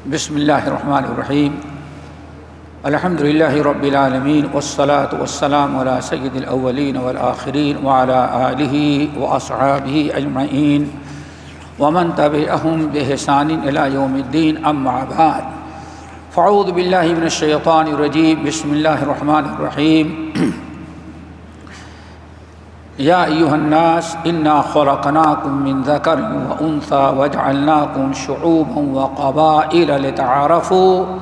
بسم اللہ الرحمن الرحیم الحمد للہ رب العالمین والصلاة والسلام علی سید الاولین والآخرین وعلی آلہ واصحابہ اجمعین ومن تبعہم بإحسان الی یوم الدین اما بعد فاعوذ باللہ من الشیطان الرجیم بسم اللہ الرحمن الرحیم یا ایہا الناس انا خلقناکم من ذکر و انثی وجعلناکم شعوبا وقبائل لتعارفوا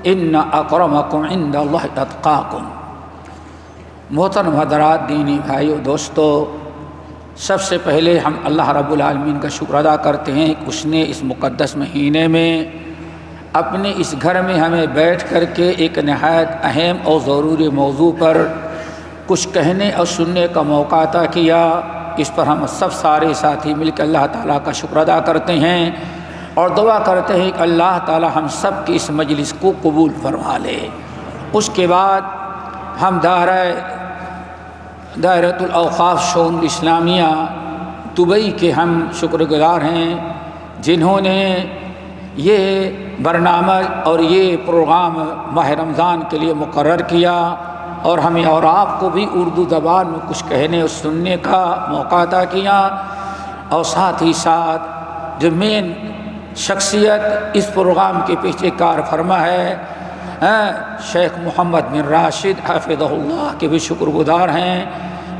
ان اکرمکم عند اللہ اتقاکم۔ محترم حضرات، دینی بھائیو، دوستو، سب سے پہلے ہم اللہ رب العالمین کا شکر ادا کرتے ہیں کہ اس نے اس مقدس مہینے میں اپنے اس گھر میں ہمیں بیٹھ کر کے ایک نہایت اہم اور ضروری موضوع پر کچھ کہنے اور سننے کا موقع عطا کیا۔ اس پر ہم سب سارے ساتھی مل کے اللہ تعالیٰ کا شکر ادا کرتے ہیں اور دعا کرتے ہیں کہ اللہ تعالیٰ ہم سب کی اس مجلس کو قبول فرما لے۔ اس کے بعد ہم دائرۃ الاوقاف شؤون الاسلامیہ دبئی کے ہم شکر گزار ہیں جنہوں نے یہ برنامج اور یہ پروگرام ماہ رمضان کے لیے مقرر کیا اور ہمیں اور آپ کو بھی اردو زبان میں کچھ کہنے اور سننے کا موقع عطا کیا۔ اور ساتھ ہی ساتھ جو مین شخصیت اس پروگرام کے پیچھے کار فرما ہے شیخ محمد بن راشد حفظہ اللہ کے بھی شکر گزار ہیں،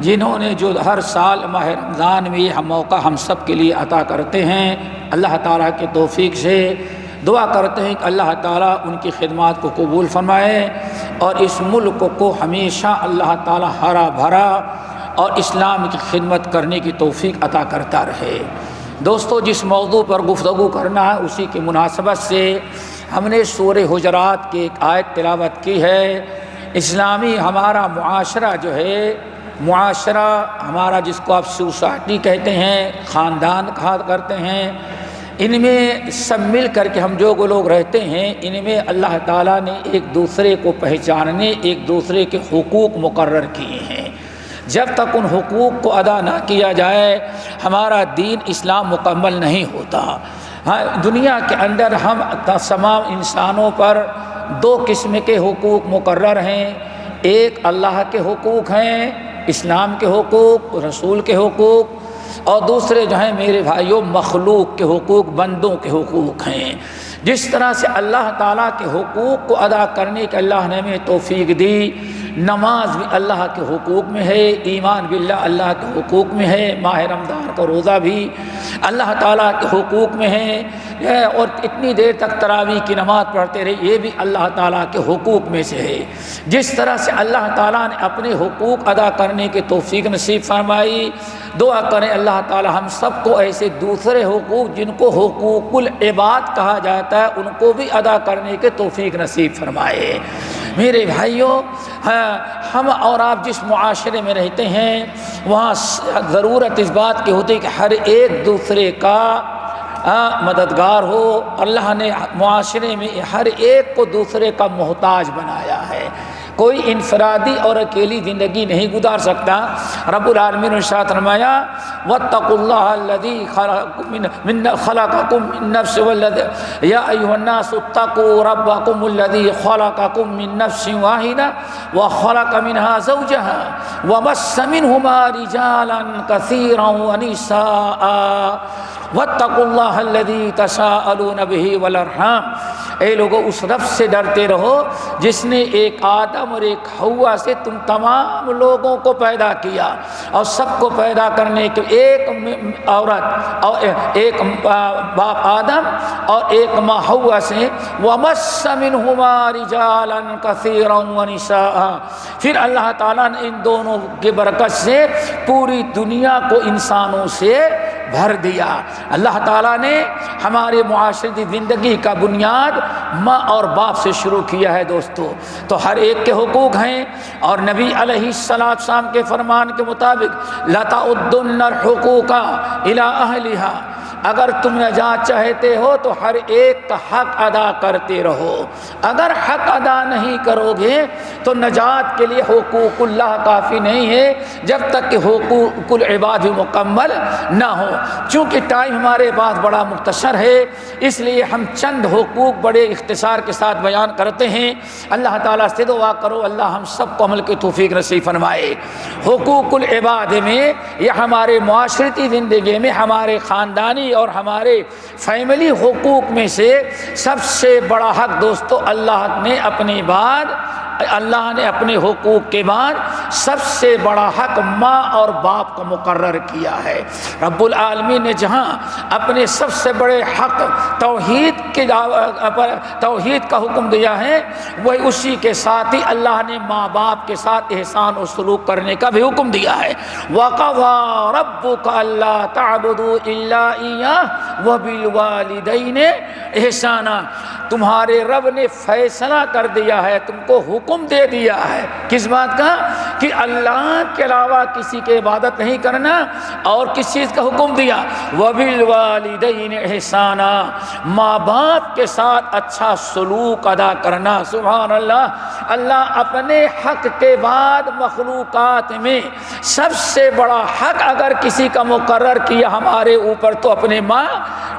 جنہوں نے جو ہر سال ماہ رمضان میں یہ موقع ہم سب کے لیے عطا کرتے ہیں۔ اللہ تعالیٰ کے توفیق سے دعا کرتے ہیں کہ اللہ تعالیٰ ان کی خدمات کو قبول فرمائے اور اس ملک کو ہمیشہ اللہ تعالیٰ ہرا بھرا اور اسلام کی خدمت کرنے کی توفیق عطا کرتا رہے۔ دوستو، جس موضوع پر گفتگو کرنا ہے اسی کی مناسبت سے ہم نے سورہ حجرات کی ایک آیت تلاوت کی ہے۔ اسلامی ہمارا معاشرہ جو ہے، معاشرہ ہمارا جس کو آپ سوسائٹی کہتے ہیں، خاندان کہا کرتے ہیں، ان میں سب مل کر کے ہم جو لوگ رہتے ہیں، ان میں اللہ تعالیٰ نے ایک دوسرے کو پہچاننے، ایک دوسرے کے حقوق مقرر کیے ہیں۔ جب تک ان حقوق کو ادا نہ کیا جائے ہمارا دین اسلام مکمل نہیں ہوتا۔ دنیا کے اندر ہم تمام انسانوں پر دو قسم کے حقوق مقرر ہیں، ایک اللہ کے حقوق ہیں، اسلام کے حقوق، رسول کے حقوق، اور دوسرے جو ہیں میرے بھائیوں مخلوق کے حقوق، بندوں کے حقوق ہیں۔ جس طرح سے اللہ تعالیٰ کے حقوق کو ادا کرنے کے اللہ نے ہمیں توفیق دی، نماز بھی اللہ کے حقوق میں ہے، ایمان باللہ اللہ کے حقوق میں ہے، ماہ رمضان کا روزہ بھی اللہ تعالیٰ کے حقوق میں ہے، اور اتنی دیر تک تراویح کی نماز پڑھتے رہے یہ بھی اللہ تعالیٰ کے حقوق میں سے ہے۔ جس طرح سے اللہ تعالیٰ نے اپنے حقوق ادا کرنے کی توفیق نصیب فرمائی، دعا کریں اللہ تعالیٰ ہم سب کو ایسے دوسرے حقوق جن کو حقوق العباد کہا جاتا ہے ان کو بھی ادا کرنے کے توفیق نصیب فرمائے۔ میرے بھائیوں، ہم اور آپ جس معاشرے میں رہتے ہیں وہاں ضرورت اس بات کی ہوتی ہے کہ ہر ایک دوسرے کا مددگار ہو۔ اللہ نے معاشرے میں ہر ایک کو دوسرے کا محتاج بنایا ہے، کوئی انفرادی اور اکیلی زندگی نہیں گزار سکتا۔ رب العالمین نے ارشاد فرمایا واتقوا اللہ الذی خلقکم من نفس والذی یا ایھا الناس اتقوا ربکم الذی خلقکم من نفس واحدہ وخلق منها زوجها وبث منهما رجالا کثیرا ونساء واتقوا اللہ الذی تساءلون به والارحام۔ اے لوگو، اس رب سے ڈرتے رہو جس نے ایک آدم اور ایک حوا سے تم تمام لوگوں کو پیدا کیا، اور سب کو پیدا کرنے کے ایک عورت اور ایک باپ آدم اور ایک ماں حوا سے وَمَسَّ مِنْهُمَا رِجَالًا كَثِيرًا وَنِسَاءً۔ پھر اللہ تعالیٰ نے ان دونوں کی برکت سے پوری دنیا کو انسانوں سے بھر دیا۔ اللہ تعالیٰ نے ہمارے معاشرتی زندگی کا بنیاد ماں اور باپ سے شروع کیا ہے۔ دوستو، تو ہر ایک کے حقوق ہیں، اور نبی علیہ السلام کے فرمان کے مطابق لَتَعُدُّنَّ الْحُقُوقَ إِلَىٰ أَهْلِهَا، اگر تم نجات چاہتے ہو تو ہر ایک کا حق ادا کرتے رہو. اگر حق ادا نہیں کرو گے تو نجات کے لیے حقوق اللہ کافی نہیں ہے جب تک کہ حقوق العباد بھی مکمل نہ ہو. چونکہ ٹائم ہمارے پاس بڑا مختصر ہے اس لیے ہم چند حقوق بڑے اختصار کے ساتھ بیان کرتے ہیں. اللہ تعالیٰ سے دعا کرو اللہ ہم سب کو عمل کی توفیق نصیب فرمائے. حقوق العباد میں یہ ہمارے معاشرتی زندگی میں ہمارے خاندانی اور ہمارے فیملی حقوق میں سے سب سے بڑا حق دوستو اللہ نے اپنے حقوق کے بعد سب سے بڑا حق ماں اور باپ کو مقرر کیا ہے. رب العالمین نے جہاں اپنے سب سے بڑے حق توحید کا حکم دیا ہے وہی اسی کے ساتھ ہی اللہ نے ماں باپ کے ساتھ احسان و سلوک کرنے کا بھی حکم دیا ہے. وَقَضَىٰ رَبُّكَ أَلَّا تَعْبُدُوا إِلَّا إِيَّاهُ وَبِالْوَالِدَيْنِ إِحْسَانًا. تمہارے رب نے فیصلہ کر دیا ہے, تم کو حکم دے دیا ہے. کس بات کا؟ کہ اللہ کے علاوہ کسی کی عبادت نہیں کرنا. اور کس چیز کا حکم دیا؟ وَبِالْوَالِدَيْنِ إِحْسَانًا, ماں باپ کے ساتھ اچھا سلوک ادا کرنا. سبحان اللہ. اللہ اپنے حق کے بعد مخلوقات میں سب سے بڑا حق اگر کسی کا مقرر کیا ہمارے اوپر تو اپنے ماں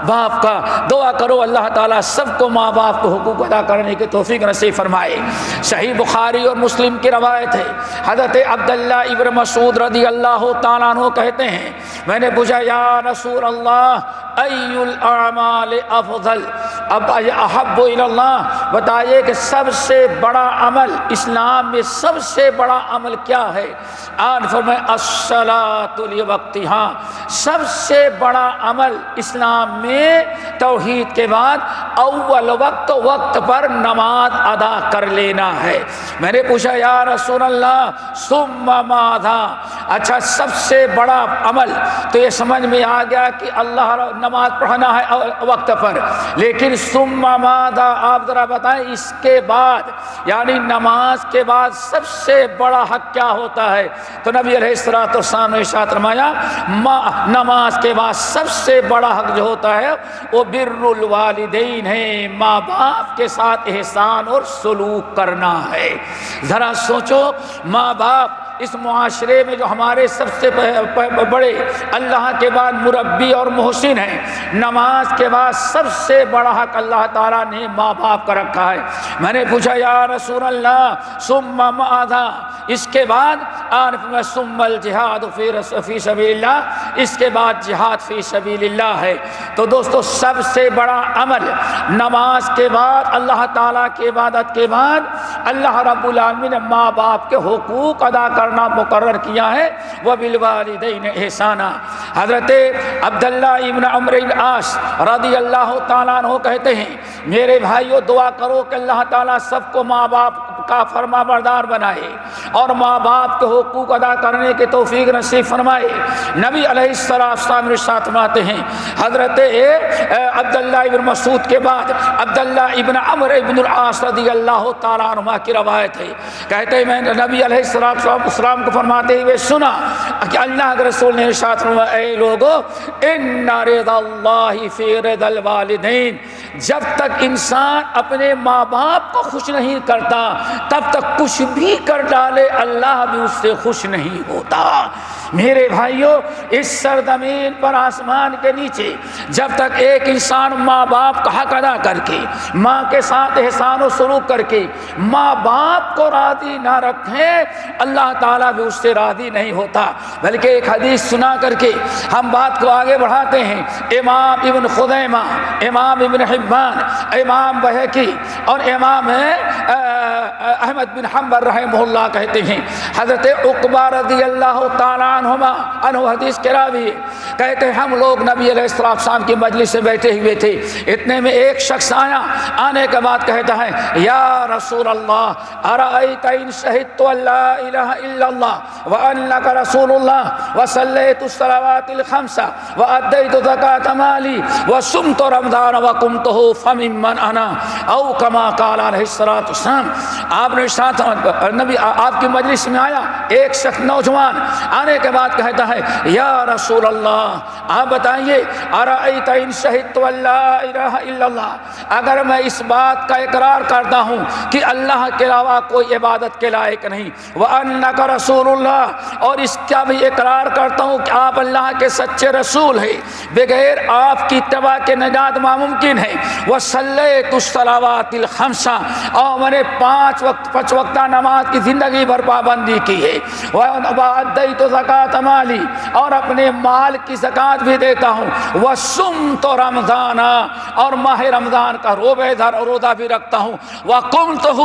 باپ کا. دعا کرو اللہ تعالیٰ سب کو ماں باپ کو حقوق ادا کرنے کی توفیق نصیب فرمائے. صحیح بخاری اور مسلم کی روایت ہے, حضرت عبداللہ ابن مسعود رضی اللہ تعالیٰ عنہ کہتے ہیں میں نے پوچھا یا رسول اللہ ای الاعمال افضل, اب احب الی اللہ, بتائیے کہ سب سے بڑا عمل اسلام میں سب سے بڑا عمل کیا ہے؟ آن فرمائے الصلاۃ لوقتہا, سب سے بڑا عمل اسلام میں توحید کے بعد اول وقت پر نماز ادا کر لینا ہے. میں نے پوچھا یا رسول اللہ ثم ماذا, اچھا سب سے بڑا عمل تو یہ سمجھ میں آ گیا کہ اللہ نماز پڑھنا ہے وقت پر, لیکن ثم ماذا آپ ذرا بتائیں اس کے بعد یعنی نماز کے بعد سب سے بڑا حق کیا ہوتا ہے؟ تو نبی علیہ الصلوۃ والسلام نے ارشاد فرمایا نماز کے بعد سب سے بڑا حق جو ہوتا ہے وہ بر الوالدین ہے, ماں باپ کے ساتھ احسان اور سلوک کرنا ہے. ذرا سوچو ماں باپ اس معاشرے میں جو ہمارے سب سے بڑے اللہ کے بعد مربی اور محسن ہیں, نماز کے بعد سب سے بڑا حق اللہ تعالیٰ نے ماں باپ کا رکھا ہے. میں نے پوچھا یا رسول اللہ ثم ماذا, اس کے بعد ثم الجہاد فی سبیل اللہ, اس کے بعد جہاد فی سبیل اللہ ہے. تو دوستو سب سے بڑا عمل نماز کے بعد اللہ تعالیٰ کی عبادت کے بعد اللہ رب العالمین نے ماں باپ کے حقوق ادا کرنا مقرر کیا ہے. وبالوالدین احسانا. حضرت عبداللہ ابن عمرو بن العاص رضی اللہ تعالیٰ عنہ کہتے ہیں میرے بھائیو دعا کرو کہ اللہ تعالیٰ سب کو ماں باپ کا فرما بردار بنائے اور ماں باپ کے حقوق ادا کرنے کی توفیق نصیب فرمائے. نبی علیہ السلام ارشاد فرماتے ہیں حضرت عبداللہ ابن مسعود کے بعد عبداللہ ابن عمرو بن العاص رضی اللہ تعالیٰ عنہ کی روایت ہے, کہتے ہیں میں نبی علیہ السلام کو فرماتے ہوئے سنا کہ اللہ کے رسول نے ارشاد فرمایا اے لوگو ان رضا اللہ فی رضا الوالدین, جب تک انسان اپنے ماں باپ کو خوش نہیں کرتا تب تک کچھ بھی کر ڈالے اللہ بھی اس سے خوش نہیں ہوتا. میرے بھائیوں اس سرزمین پر آسمان کے نیچے جب تک ایک انسان ماں باپ کا حق ادا کر کے ماں کے ساتھ احسان و سلوک کر کے ماں باپ کو راضی نہ رکھے اللہ تعالیٰ بھی اس سے راضی نہیں ہوتا. بلکہ ایک حدیث سنا کر کے ہم بات کو آگے بڑھاتے ہیں. امام ابن خزیمہ, امام ابن حبان, امام بہقی اور امام احمد بن حنبل رحمہ اللہ کہتے ہیں حضرت عقبہ رضی اللہ تعالیٰ عنہ حدیث کے راوی کہتے ہیں ہم لوگ نبی علیہ السلام کی مجلس سے بیٹھے ہوئے تھے, اتنے میں ایک شخص آیا, آنے کے بعد کہتا ہے یا رسول اللہ ارأیت ان شہدت ان لا الہ الا اللہ وانک رسول اللہ وصلیت الصلوات الخمس وادیت زکاۃ مالی وصمت رمضان وقمتہ فممن انا او کما قال علیہ الصلوۃ والسلام. آپ نے ساتھ نبی آپ کی مجلس میں آیا ایک شخص نوجوان، آنے کے بعد کہتا ہے یا رسول اللہ آپ بتائیے ارأیت ان شہدت ان لا الہ الا اللہ، اگر میں اس بات کا اقرار کرتا ہوں کہ اللہ کے علاوہ کوئی عبادت کے لائق نہیں، وانک رسول اللہ، اور اس کا بھی اقرار کرتا ہوں کہ آپ اللہ کے سچے رسول ہیں، بغیر آپ کی اتباع کے نجات ناممکن ہے، وصلیت الصلوات الخمسہ، اور میں نے 5 وقتہ نماز کی زندگی بھر پابندی کی ہے، وادیت زکوٰۃ مالی، اور اپنے مال کی زکوٰۃ بھی دیتا ہوں، وصمت رمضان، اور ماہ رمضان کا روزہ بھی رکھتا ہوں، وقمتہ،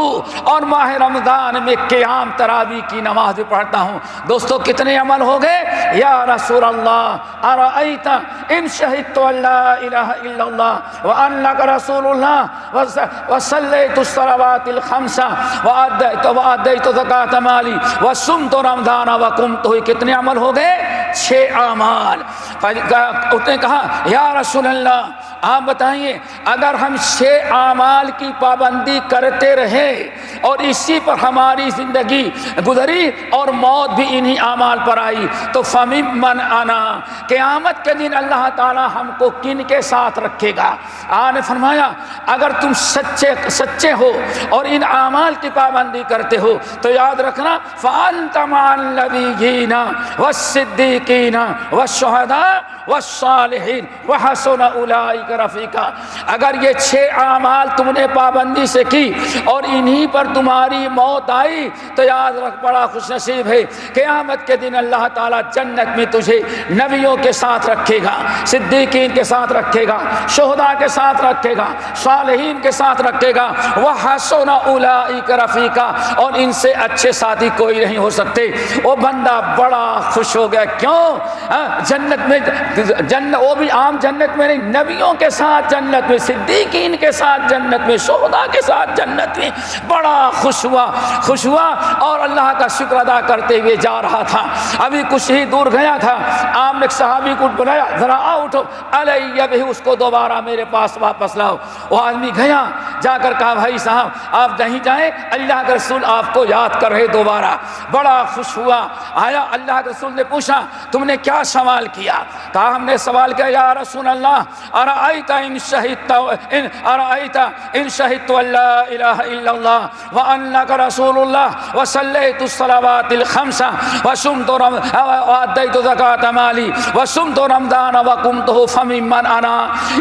اور ماہ رمضان میں قیام تراویح کی نماز بھی پڑھتا ہوں۔ دوستو کتنے عمل ہو گئے؟ یا رسول اللہ ارأیت ان شہدت ان لا الہ الا اللہ وانک رسول اللہ وصلیت الصلوات الخمسہ وادیت زکوٰۃ مالی وصمت رمضان وقمتہ، کتنے عمل ہو گئے؟ 6 اعمال۔ اس نے کہا یا رسول اللہ آپ بتائیے اگر ہم 6 اعمال کی پابندی کرتے رہے اور اسی پر ہماری زندگی گزری اور موت بھی انہی اعمال پر آئی تو فممن انا، قیامت کے دن اللہ تعالی ہم کو کن کے ساتھ رکھے گا؟ آپ نے فرمایا اگر تم سچے ہو اور ان اعمال کی پابندی کرتے ہو تو یاد رکھنا فانت مع النبیین والصدیقین والشہداء والصالحین وحسن اولئک رفیقا، اگر یہ 6 اعمال تم نے پابندی سے کی اور انہی پر تمہاری موت آئی تو یاد رکھ بڑا خوش نصیب ہے، قیامت کے دن اللہ تعالیٰ جنت میں تجھے نبیوں کے ساتھ رکھے گا، صدیقین کے ساتھ رکھے گا، شہداء کے ساتھ رکھے گا، صالحین کے ساتھ رکھے گا، وحسن اولئک رفیقا، اور ان سے اچھے ساتھی کوئی نہیں ہو سکتے۔ وہ بندہ بڑا خوش ہو گیا، کیوں؟ جنت میں وہ بھی عام جنت میں نہیں، نبیوں کے ساتھ جنت میں، صدیقین کے ساتھ جنت میں، شہداء کے ساتھ جنت میں، بڑا خوش ہوا اور اللہ کا شکر ادا کرتے ہوئے جا رہا تھا۔ ابھی کچھ ہی دور گیا تھا، آپ نے ایک صحابی کو بلایا، ذرا آؤ اٹھو، علیہ بھی اس کو دوبارہ میرے پاس واپس لاؤ۔ وہ آدمی گیا، جا کر کہا بھائی صاحب آپ نہیں جائیں، اللہ کے رسول آپ کو یاد کر رہے دوبارہ۔ بڑا خوش ہوا، آیا، اللہ کے رسول نے پوچھا تم نے کیا سوال کیا؟ کہا ہم نے سوال کیا یا رسول اللہ ارأیت ان شہدت ان لا الہ الا اللہ وانک رسول اللہ وصلیت الصلوات الخمسہ وادیت زکوٰۃ مالی وصمت رمضان وقمتہ فممن انا،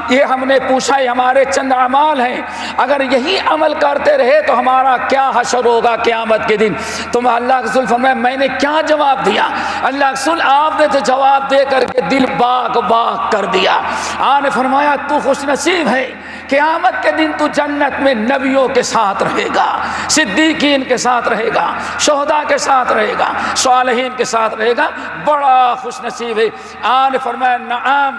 یہ ہم نے پوچھا، یہ ہمارے چند اعمال ہیں، اگر یہی عمل کرتے رہے تو ہمارا کیا حشر ہوگا قیامت کے دن؟ تم اللہ کے رسول فرمایا میں نے کیا جواب دیا؟ اللہ کے رسول آپ نے تو جواب دے کر کے دل باغ کر دیا۔ آپ نے فرمایا تو خوش نصیب ہے، قیامت کے دن تو جنت میں نبیوں کے ساتھ رہے گا، صدیقین کے ساتھ رہے گا، شہداء کے ساتھ رہے گا، صالحین کے ساتھ رہے گا، بڑا خوش نصیب ہے۔ آپ نے فرمایا نعم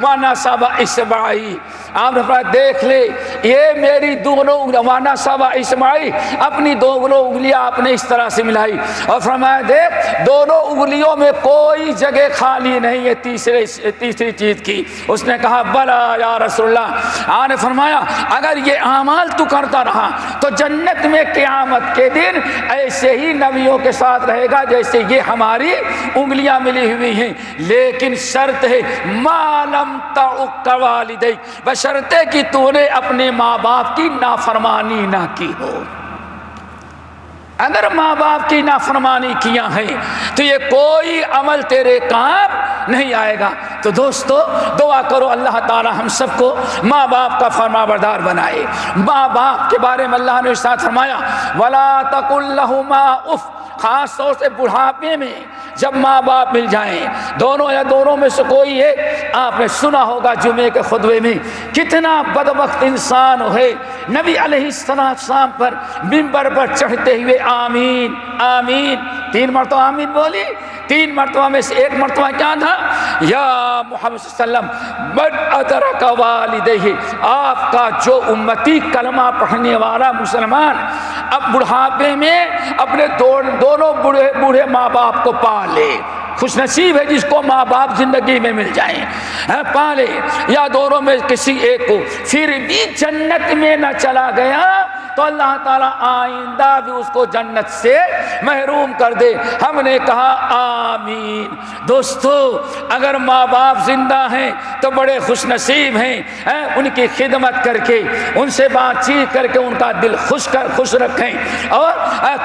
وَنَصَبَ إِصْبَعَيْهِ، آپ نے فرمایا دیکھ لے یہ میری دونوں وَنَصَبَ إِصْبَعَيْهِ، اپنی دونوں انگلیاں آپ نے اس طرح سے ملائی اور فرمایا دیکھ دونوں انگلیوں میں کوئی جگہ خالی نہیں ہے تیسری چیز کی۔ اس نے کہا بلا یا رسول اللہ، آپ نے فرمایا اگر یہ اعمال تو کرتا رہا تو جنت میں قیامت کے دن ایسے ہی نبیوں کے ساتھ رہے گا جیسے یہ ہماری انگلیاں ملی ہوئی ہیں، لیکن شرط ہے لم تعق والدیک، بشرطے کہ تو نے اپنے ماں باپ کی نافرمانی نہ کی ہو۔ اگر ماں باپ کی نافرمانی کیا ہے تو یہ کوئی عمل تیرے کام نہیں آئے گا۔ تو دوستو دعا کرو اللہ تعالی ہم سب کو ماں باپ کا فرما بردار بنائے۔ ماں باپ کے بارے میں اللہ نے ارشاد فرمایا وَلَا تَقُلْ لَهُمَا اُفْ، خاص طور سے بڑھاپے میں جب ماں باپ مل جائیں، دونوں یا دونوں میں سے کوئی ہے، آپ نے سنا ہوگا جمعے کے خطبے میں کتنا بدبخت انسان ہے، نبی علیہ السلام پر منبر پر چڑھتے ہوئے آمین آمین 3 مرتبہ آمین بولی، 3 مرتبہ میں سے 1 مرتبہ کیا تھا یا محمد صلی اللہ علیہ وسلم من ادرک والدیہ، آپ کا جو امتی کلمہ پڑھنے والا مسلمان اب بڑھاپے میں اپنے دونوں بوڑھے ماں باپ کو پا لے، خوش نصیب ہے جس کو ماں باپ زندگی میں مل جائیں، پالے یا دونوں میں کسی ایک کو، پھر بھی جنت میں نہ چلا گیا تو اللہ تعالیٰ آئندہ بھی اس کو جنت سے محروم کر دے۔ ہم نے کہا آمین۔ دوستو اگر ماں باپ زندہ ہیں تو بڑے خوش نصیب ہیں، ان کی خدمت کر کے، ان سے بات چیت کر کے ان کا دل خوش رکھیں اور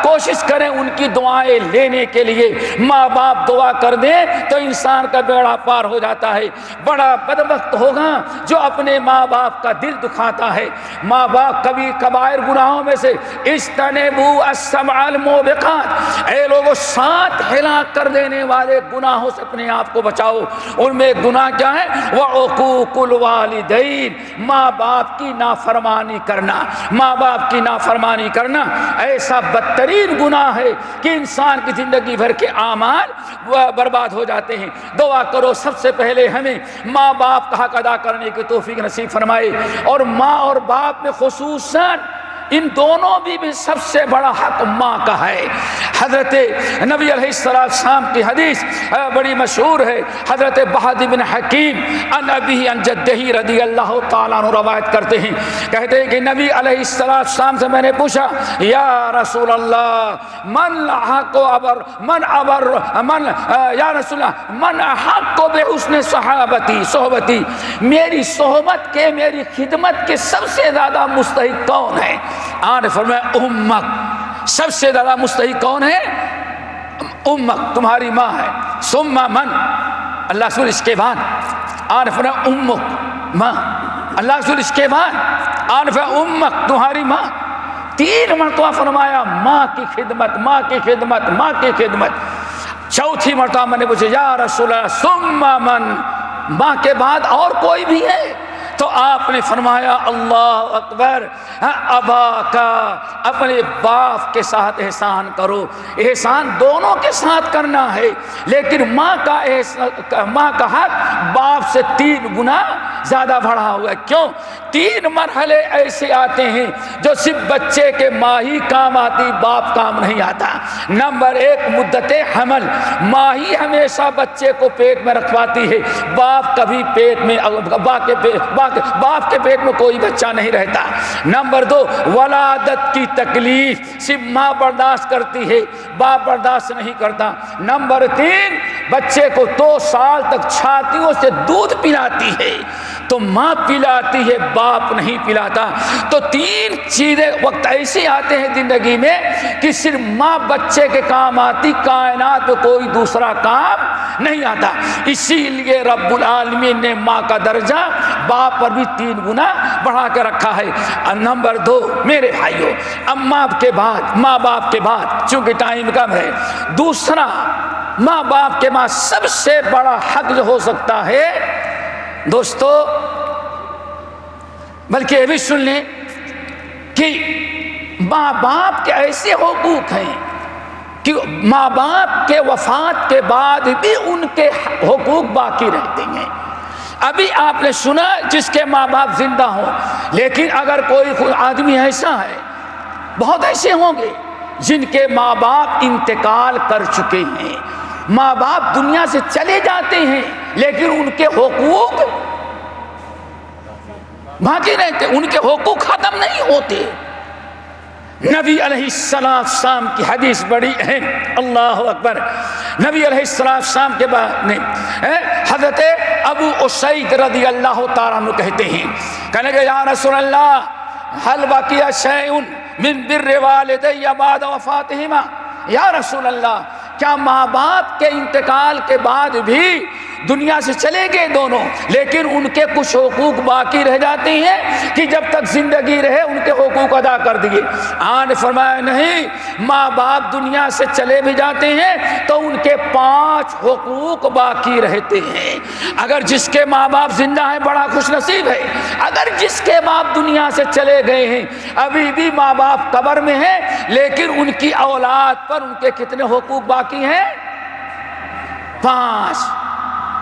کوشش کریں ان کی دعائیں لینے کے لیے۔ ماں باپ دعا کر دیں تو انسان کا بیڑا پار ہو جاتا ہے۔ بڑا بدبخت ہوگا جو اپنے ماں باپ کا دل دکھاتا ہے۔ ماں باپ کبھی کبائر گناہوں میں سے اجتنبوا السبع الموبقات، اے لوگوں 7 ہلاک کر دینے والے گناہوں سے اپنے آپ کو بچاؤ۔ ان میں گناہ کیا ہے؟ وعقوق الوالدین، ماں باپ کی نافرمانی کرنا۔ ماں باپ کی نافرمانی کرنا ایسا بدترین گناہ ہے کہ انسان کی زندگی بھر کے اعمال برباد ہو جاتے ہیں۔ دعا کرو سب سے پہلے ہمیں ماں باپ کا حق ادا کرنے کی توفیق نصیب فرمائے، اور ماں اور باپ میں خصوصاً ان دونوں بھی سب سے بڑا حق ماں کا ہے۔ حضرت نبی علیہ السلام کی حدیث بڑی مشہور ہے، حضرت بہادر بن حکیم عن ابیہ عن جدہ رضی اللہ تعالیٰ عنہ روایت کرتے ہیں، کہتے ہیں کہ نبی علیہ السلام سے میں نے پوچھا یا رسول اللہ یا رسول اللہ من احق بحسن صحبتی، میری صحبت کے، میری خدمت کے سب سے زیادہ مستحق کون ہے؟ آن فرمایا امک، سب سے زیادہ مستحق کون ہے؟ امک، تمہاری ماں ہے۔ ثم من، اللہ رسول اس کے بعد آن فرمایا امک، ماں، اللہ رسول اس کے بعد آن فرمایا امک، تمہاری ماں۔ 3 مرتبہ فرمایا ماں کی خدمت، ماں کی خدمت، ماں کی خدمت۔ چوتھی مرتبہ میں نے پوچھا یا رسول اللہ ثم من، ماں کے بعد اور کوئی بھی ہے؟ تو آپ نے فرمایا اللہ اکبر، ابا کا، اپنے باپ کے ساتھ احسان کرو۔ احسان دونوں کے ساتھ کرنا ہے، لیکن ماں کا حق باپ سے 3 گنا زیادہ بڑھا ہوا ہے۔ کیوں؟ 3 مرحلے ایسے آتے ہیں جو صرف بچے کے ماں ہی کام آتی، باپ کام نہیں آتا۔ نمبر 1 مدت حمل، ماں ہی ہمیشہ بچے کو پیٹ میں رکھواتی ہے، باپ کبھی پیٹ میں، باپ کے پیٹ میں کوئی بچہ نہیں رہتا۔ نمبر 2 ولادت کی تکلیف، صرف ماں برداشت کرتی ہے، باپ برداشت نہیں کرتا۔ نمبر 3 بچے کو 2 سال تک چھاتیوں سے دودھ پلاتی ہے، تو ماں پلاتی ہے، باپ نہیں پلاتا۔ تو 3 چیزیں وقت ایسے آتے ہیں زندگی میں کہ صرف ماں بچے کے کام آتی، کائنات میں کوئی دوسرا کام نہیں آتا۔ اسی لیے رب العالمین نے ماں کا درجہ باپ پر بھی 3 گنا بڑھا کے رکھا ہے۔ نمبر 2 میرے بھائیوں، ماں باپ کے بعد چونکہ ٹائم کم ہے، دوسرا ماں باپ کے بعد سب سے بڑا حق جو ہو سکتا ہے دوستو، بلکہ یہ بھی سن لیں کہ ماں باپ کے ایسے حقوق ہیں کہ ماں باپ کے وفات کے بعد بھی ان کے حقوق باقی رہتے ہیں۔ ابھی آپ نے سنا جس کے ماں باپ زندہ ہوں، لیکن اگر کوئی آدمی ایسا ہے، بہت ایسے ہوں گے جن کے ماں باپ انتقال کر چکے ہیں، ماں باپ دنیا سے چلے جاتے ہیں، لیکن ان کے حقوق باقی رہتے، ان کے حقوق ختم نہیں ہوتے۔ نبی علیہ السلام کی حدیث بڑی اہم، اللہ اکبر۔ نبی علیہ السلام کے بعد نے حضرت ابو اسید رضی اللہ تعالیٰ عنہ کہتے ہیں، کہنے کہ یا رسول اللہ حل بقی شیء من بر والدی بعد وفاتہما، یا رسول اللہ کیا ماں باپ کے انتقال کے بعد بھی دنیا سے چلے گئے دونوں، لیکن ان کے کچھ حقوق باقی رہ جاتے ہیں کہ جب تک زندگی رہے ان کے حقوق ادا کر دیے؟ آن نے فرمایا نہیں، ماں باپ دنیا سے چلے بھی جاتے ہیں تو ان کے 5 حقوق باقی رہتے ہیں۔ اگر جس کے ماں باپ زندہ ہیں بڑا خوش نصیب ہے، اگر جس کے باپ دنیا سے چلے گئے ہیں، ابھی بھی ماں باپ قبر میں ہیں، لیکن ان کی اولاد پر ان کے کتنے حقوق باقی ہیں؟ 5۔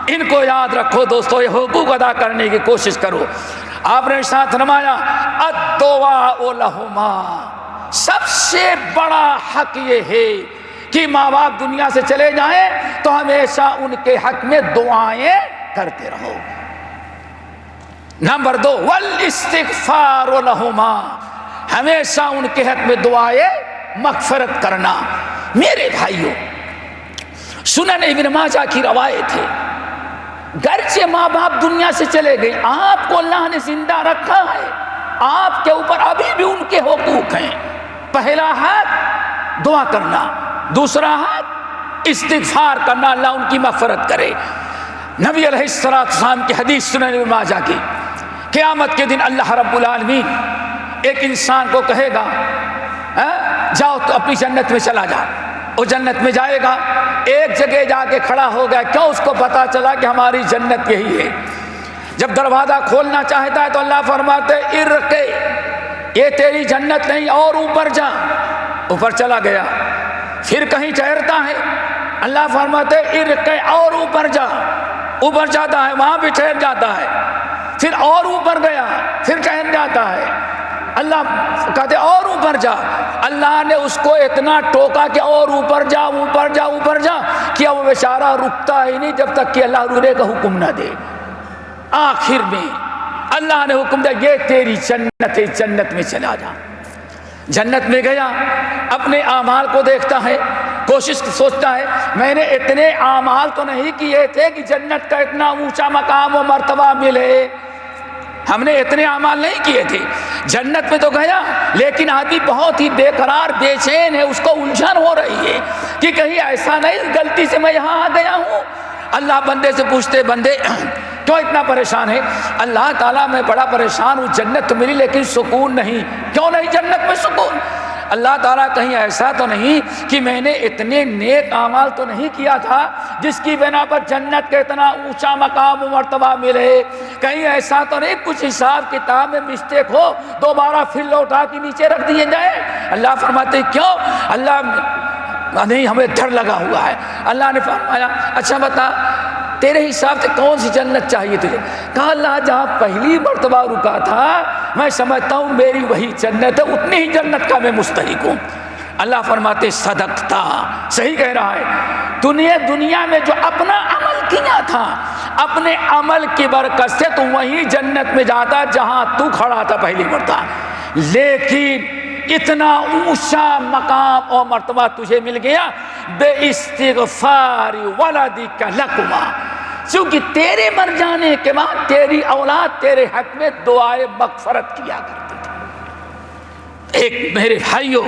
ان کو یاد رکھو دوستو، یہ حقوق ادا کرنے کی کوشش کرو۔ آپ نے ساتھ فرمایا الدعاء لہما، سب سے بڑا حق یہ ہے کہ ماں باپ دنیا سے چلے جائیں تو ہمیشہ ان کے حق میں دعائیں کرتے رہو۔ نمبر 2 والاستغفار لہما، ہمیشہ ان کے حق میں دعائے مغفرت کرنا۔ میرے بھائیوں، سنن ابن ماجہ کی روایت ہے، گرچہ ماں باپ دنیا سے چلے گئے، آپ کو اللہ نے زندہ رکھا ہے، آپ کے اوپر ابھی بھی ان کے حقوق ہیں۔ پہلا حق دعا کرنا، دوسرا حق استغفار کرنا، اللہ ان کی مغفرت کرے۔ نبی علیہ السلام کی حدیث سنن ابن ماجہ کی، قیامت کے دن اللہ رب العالمین ایک انسان کو کہے گا جاؤ تو اپنی جنت میں چلا جا۔ وہ جنت میں جائے گا، ایک جگہ جا کے کھڑا ہو گیا، کیوں؟ اس کو پتا چلا کہ ہماری جنت یہی ہے۔ جب دروازہ کھولنا چاہتا ہے تو اللہ فرماتے ارقے، یہ تیری جنت نہیں، اور اوپر جا۔ اوپر چلا گیا، پھر کہیں ٹھہرتا ہے، اللہ فرماتے ارقے، اور اوپر جا۔ اوپر جاتا ہے، وہاں بھی ٹھہر جاتا ہے، پھر اور اوپر گیا، پھر ٹھہر جاتا ہے، اللہ کہتے اور اوپر جا۔ اللہ نے اس کو اتنا ٹوکا کہ اور اوپر جا، اوپر جا، اوپر جا، کیا وہ بیچارہ رکتا ہی نہیں جب تک کہ اللہ رونے کا حکم نہ دے۔ آخر میں اللہ نے حکم دیا یہ تیری جنت ہے، جنت میں چلا جا۔ جنت میں گیا، اپنے اعمال کو دیکھتا ہے، کوشش سوچتا ہے میں نے اتنے اعمال تو نہیں کیے تھے کہ جنت کا اتنا اونچا مقام و مرتبہ ملے، ہم نے اتنے اعمال نہیں کیے تھے۔ جنت میں تو گیا، لیکن آدمی بہت ہی بے قرار بے چین ہے، اس کو الجھن ہو رہی ہے کہ کہیں ایسا نہیں غلطی سے میں یہاں آ گیا ہوں۔ اللہ بندے سے پوچھتے بندے کیوں اتنا پریشان ہے؟ اللہ تعالیٰ میں بڑا پریشان ہوں، جنت تو ملی لیکن سکون نہیں۔ کیوں نہیں جنت میں سکون؟ اللہ تعالیٰ کہیں ایسا تو نہیں کہ میں نے اتنے نیک اعمال تو نہیں کیا تھا جس کی بنا پر جنت کا اتنا اونچا مقام و مرتبہ ملے؟ کہیں ایسا تو نہیں کچھ حساب کتاب میں مسٹیک ہو، دوبارہ پھر لوٹا کے نیچے رکھ دیے جائے؟ اللہ فرماتے کیوں؟ اللہ نہیں، ہمیں ڈر لگا ہوا ہے۔ اللہ نے فرمایا اچھا بتا تیرے حساب سے کون سی جنت چاہیے تجھے؟ کہا اللہ جہاں پہلی مرتبہ رکا تھا میں سمجھتا ہوں میری وہی جنت ہے، اتنی ہی جنت کا میں مستحق ہوں۔ اللہ فرماتے صدقتا، صحیح کہہ رہا ہے، تو نے دنیا میں جو اپنا عمل کیا تھا، اپنے عمل کی برکت سے تو وہی جنت میں جاتا جہاں تو کھڑا تھا پہلی مرتبہ، لیکن اتنا اونچا مقام اور مرتبہ تجھے مل گیا بے استغفار ولدک لکما، چونکہ تیرے مر جانے کے بعد تیری اولاد تیرے حق میں دعائے مغفرت کیا کرتی تھی۔ ایک میرے بھائیوں،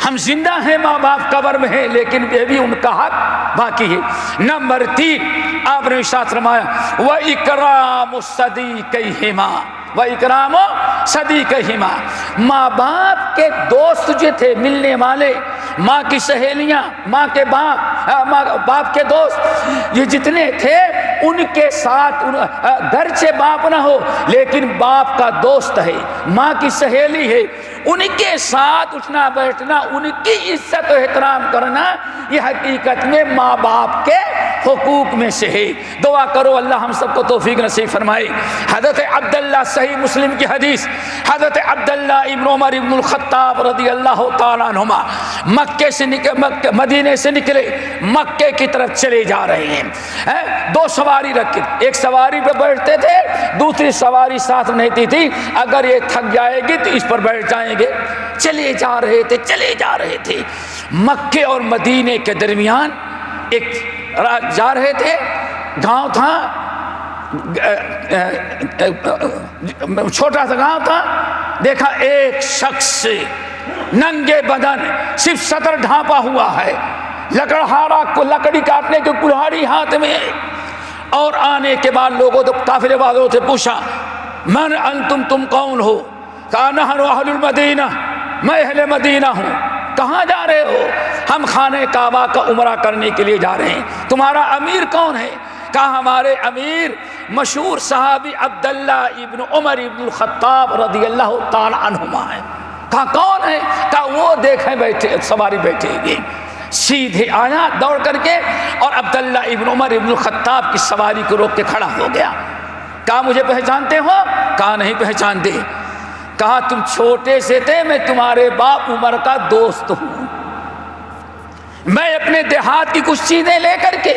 ہم زندہ ہیں، ماں باپ قبر میں ہیں، لیکن یہ بھی ان کا حق باقی ہے۔ نمبر 3 آپ نے ارشاد فرمایا وَإِكْرَامُ صَدِيقَيْهِمَا، وَإِكْرَامُ صَدِيقَيْهِمَا، ماں باپ کے دوست جو تھے ملنے والے، ماں کی سہیلیاں، ماں کے باپ کے دوست، یہ جتنے تھے ان کے ساتھ گرچہ باپ نہ ہو لیکن باپ کا دوست ہے، ماں کی سہیلی ہے، ان کے ساتھ اٹھنا بیٹھنا، ان کی عزت و احترام کرنا، یہ حقیقت میں ماں باپ کے حقوق میں سے ہے۔ دعا کرو اللہ ہم سب کو توفیق نصیب فرمائے۔ حضرت عبداللہ، صحیح مسلم کی حدیث، حضرت عبداللہ ابن عمر ابن الخطاب رضی اللہ تعالیٰ عنہما مدینے سے نکلے، مکے کی طرف چلے جا رہے ہیں۔ 2 سواری رکھے، ایک سواری پہ بیٹھتے تھے، دوسری سواری ساتھ رہتی تھی، اگر یہ تھک جائے گی تو اس پر بیٹھ جائیں گے۔ چلے جا رہے تھے مکے اور مدینے کے درمیان، ایک جا رہے تھے، گاؤں تھا، چھوٹا سا گاؤں تھا، دیکھا ایک شخص ننگے بدن، صرف سطر ڈھانپا ہوا ہے، لکڑہارا کو لکڑی کاٹنے کی کلہاڑی ہاتھ میں، اور آنے کے بعد لوگوں تو قافلے والوں سے پوچھا من انتم، تم کون ہو؟ کہا نحن اہل المدینہ، میں اہل مدینہ ہوں۔ کہاں جا رہے ہو؟ ہم خانہ کعبہ کا عمرہ کرنے کے لیے جا رہے ہیں۔ تمہارا امیر کون ہے؟ کہا ہمارے امیر مشہور صحابی عبداللہ ابن عمر ابن الخطاب رضی اللہ تعالی عنہما ہے۔ کہا کون ہے؟ کہا وہ دیکھیں بیٹھے، سواری بیٹھے گی۔ سیدھے آیا دوڑ کر کے اور عبداللہ ابن عمر ابن الخطاب کی سواری کو روک کے کھڑا ہو گیا۔ کہا مجھے پہچانتے ہو؟ کہا نہیں پہچانتے۔ کہا تم چھوٹے سے تھے، میں تمہارے باپ عمر کا دوست ہوں، میں اپنے دیہات کی کچھ چیزیں لے کر کے،